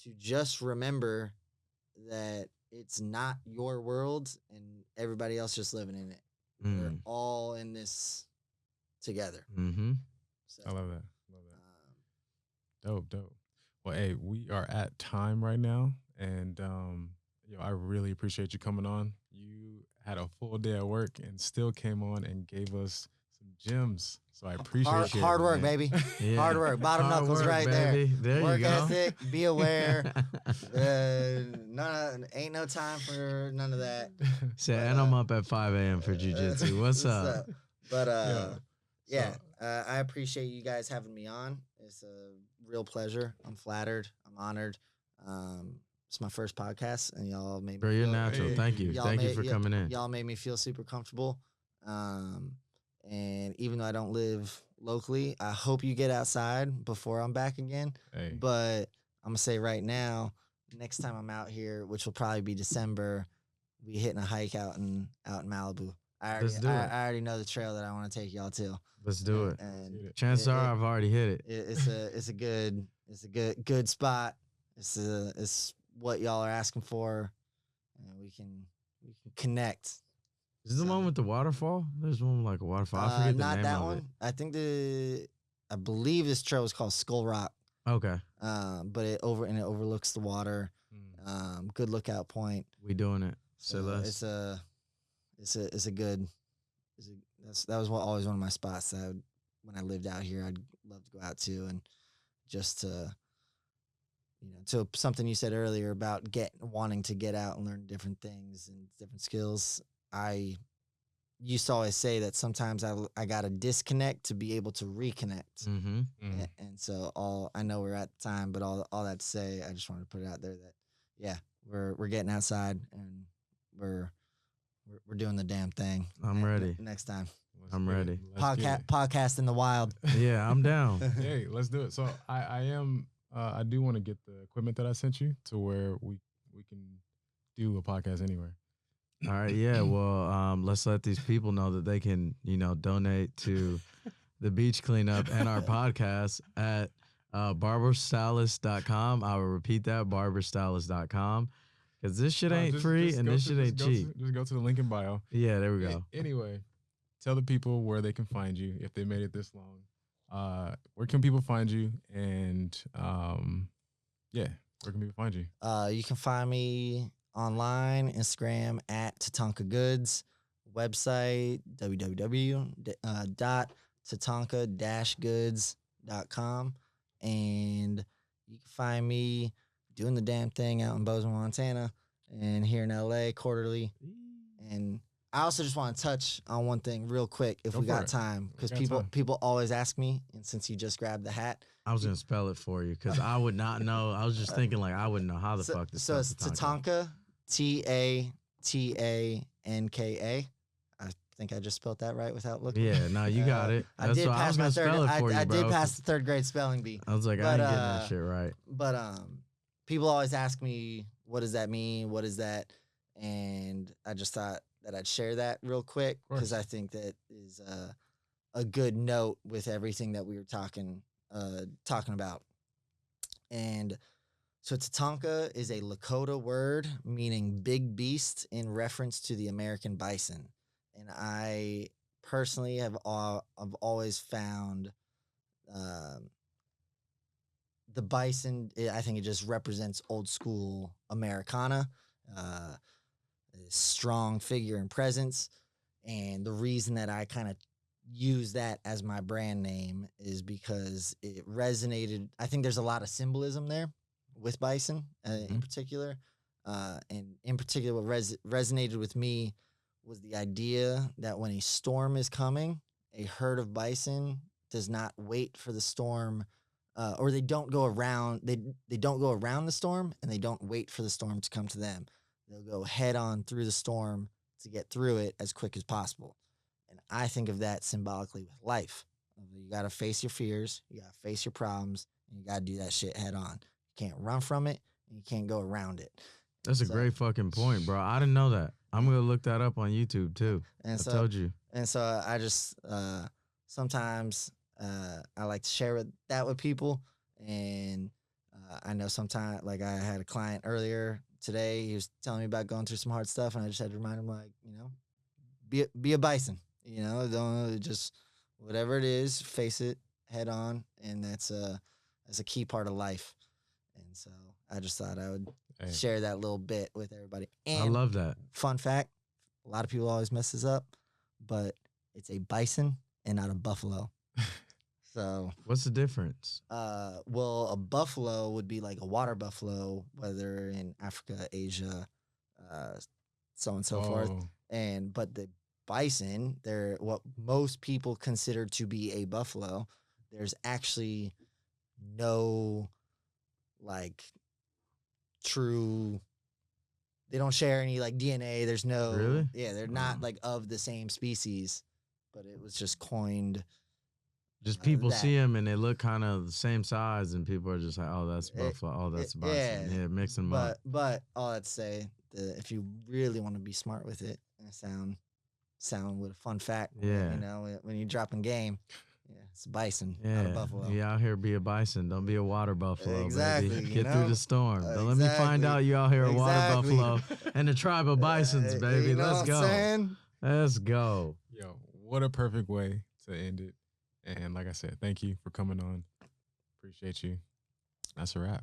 to just remember that it's not your world and everybody else just living in it. We're all in this together. Mm-hmm. So, I love that. Dope. Well, hey, we are at time right now, and I really appreciate you coming on. You had a full day at work and still came on and gave us some gems. So I appreciate hard work, baby. Yeah. Hard work. Bottom Hard knuckles work, right baby. There work you go. ethic. Be aware. Ain't no time for none of that. And I'm up at 5 a.m. for jiu-jitsu. What's up? But I appreciate you guys having me on. It's a real pleasure. I'm flattered. I'm honored. It's my first podcast, and y'all made me Bro, you're natural. Hey. Thank you. Thank you for coming in. Y'all made me feel super comfortable. And even though I don't live locally, I hope you get outside before I'm back again. Hey. But I'm gonna say right now, next time I'm out here, which will probably be December, we hitting a hike out in Malibu. I already know the trail that I want to take y'all to. Let's do it. And chances are I've already hit it. It's a good spot. It's what y'all are asking for, and we can connect. Is this the one with the waterfall? There's one like a waterfall. I forget the not name that of one. it. I believe this trail is called Skull Rock. Okay. But it overlooks the water. Good lookout point. We doing it. Say less. That was always one of my spots that when I lived out here, I'd love to go out to, and just to something you said earlier about wanting to get out and learn different things and different skills. I used to always say that sometimes I got to disconnect to be able to reconnect. Mm-hmm. And so I know we're at the time, but all that to say, I just wanted to put it out there that, yeah, we're getting outside and we're doing the damn thing. I'm ready. Next time. I'm ready. Podcast in the wild. Yeah, I'm down. Hey, let's do it. So I do want to get the equipment that I sent you to where we can do a podcast anywhere. All right, yeah. Well, let's let these people know that they can, donate to the beach cleanup and our podcast at barberstylist.com. I will repeat that, barberstylist.com. Because this shit ain't free and this shit ain't cheap. Just go to the link in bio. Yeah, there we go. Anyway, tell the people where they can find you if they made it this long. Where can people find you? And where can people find you? You can find me online, Instagram at Tatanka Goods, website www.tatanka-goods.com, and you can find me doing the damn thing out in Bozeman, Montana, and here in LA quarterly. And I also just want to touch on one thing real quick if Go we for got it. time, because We got time. people always ask me, and since you just grabbed the hat, I was gonna spell it for you because I would not know. I was just thinking like I wouldn't know how the fuck to so spell it's Tatanka. Tatanka, Tatanka. I think I just spelled that right without looking. Yeah, no, you got it. I That's did why I pass was my gonna third. spell it for you, I bro. did pass the third grade spelling bee. I was like, I ain't getting that shit right. But people always ask me, what does that mean? What is that? And I just thought that I'd share that real quick because I think that is a good note with everything that we were talking about. And so Tatanka is a Lakota word meaning big beast in reference to the American bison. And I personally have always found the bison, I think it just represents old school Americana, a strong figure and presence. And the reason that I kind of use that as my brand name is because it resonated. I think there's a lot of symbolism there with bison in particular. And in particular, what resonated with me was the idea that when a storm is coming, a herd of bison does not wait for the storm, or they don't go around. They don't go around the storm, and they don't wait for the storm to come to them. They'll go head on through the storm to get through it as quick as possible. And I think of that symbolically with life. You got to face your fears, you got to face your problems, and you got to do that shit head on. You can't run from it, and you can't go around it. That's a great fucking point, bro. I didn't know that. I'm gonna look that up on YouTube too. And I told you. And so I just sometimes I like to share that with people. And I know sometimes, like I had a client earlier today, he was telling me about going through some hard stuff, and I just had to remind him, like, you know, be a bison. You know, don't just whatever it is, face it head on, and that's a key part of life. And so I just thought I would share that little bit with everybody. And I love that. Fun fact, a lot of people always mess this up, but it's a bison and not a buffalo. So what's the difference? Well, a buffalo would be like a water buffalo, whether in Africa, Asia, so on and so forth. But the bison, they're what most people consider to be a buffalo. There's actually no like true, they don't share any like DNA. There's no, really? Yeah, they're not like of the same species, but it was just coined. Just people see them and they look kind of the same size, and people are just like, "Oh, that's buffalo. Oh, that's bison." Yeah, mixing them up. But all that to say, if you really want to be smart with it and sound with a fun fact, yeah, you know, when you're dropping game, yeah, it's a bison, yeah, not a buffalo. You out here be a bison. Don't be a water buffalo. Exactly. Baby. Get through the storm. Don't let me find out you out here a water buffalo and the tribe of bisons, baby. You know Let's what go. I'm saying? Let's go. Yo, what a perfect way to end it. And like I said, thank you for coming on. Appreciate you. That's a wrap.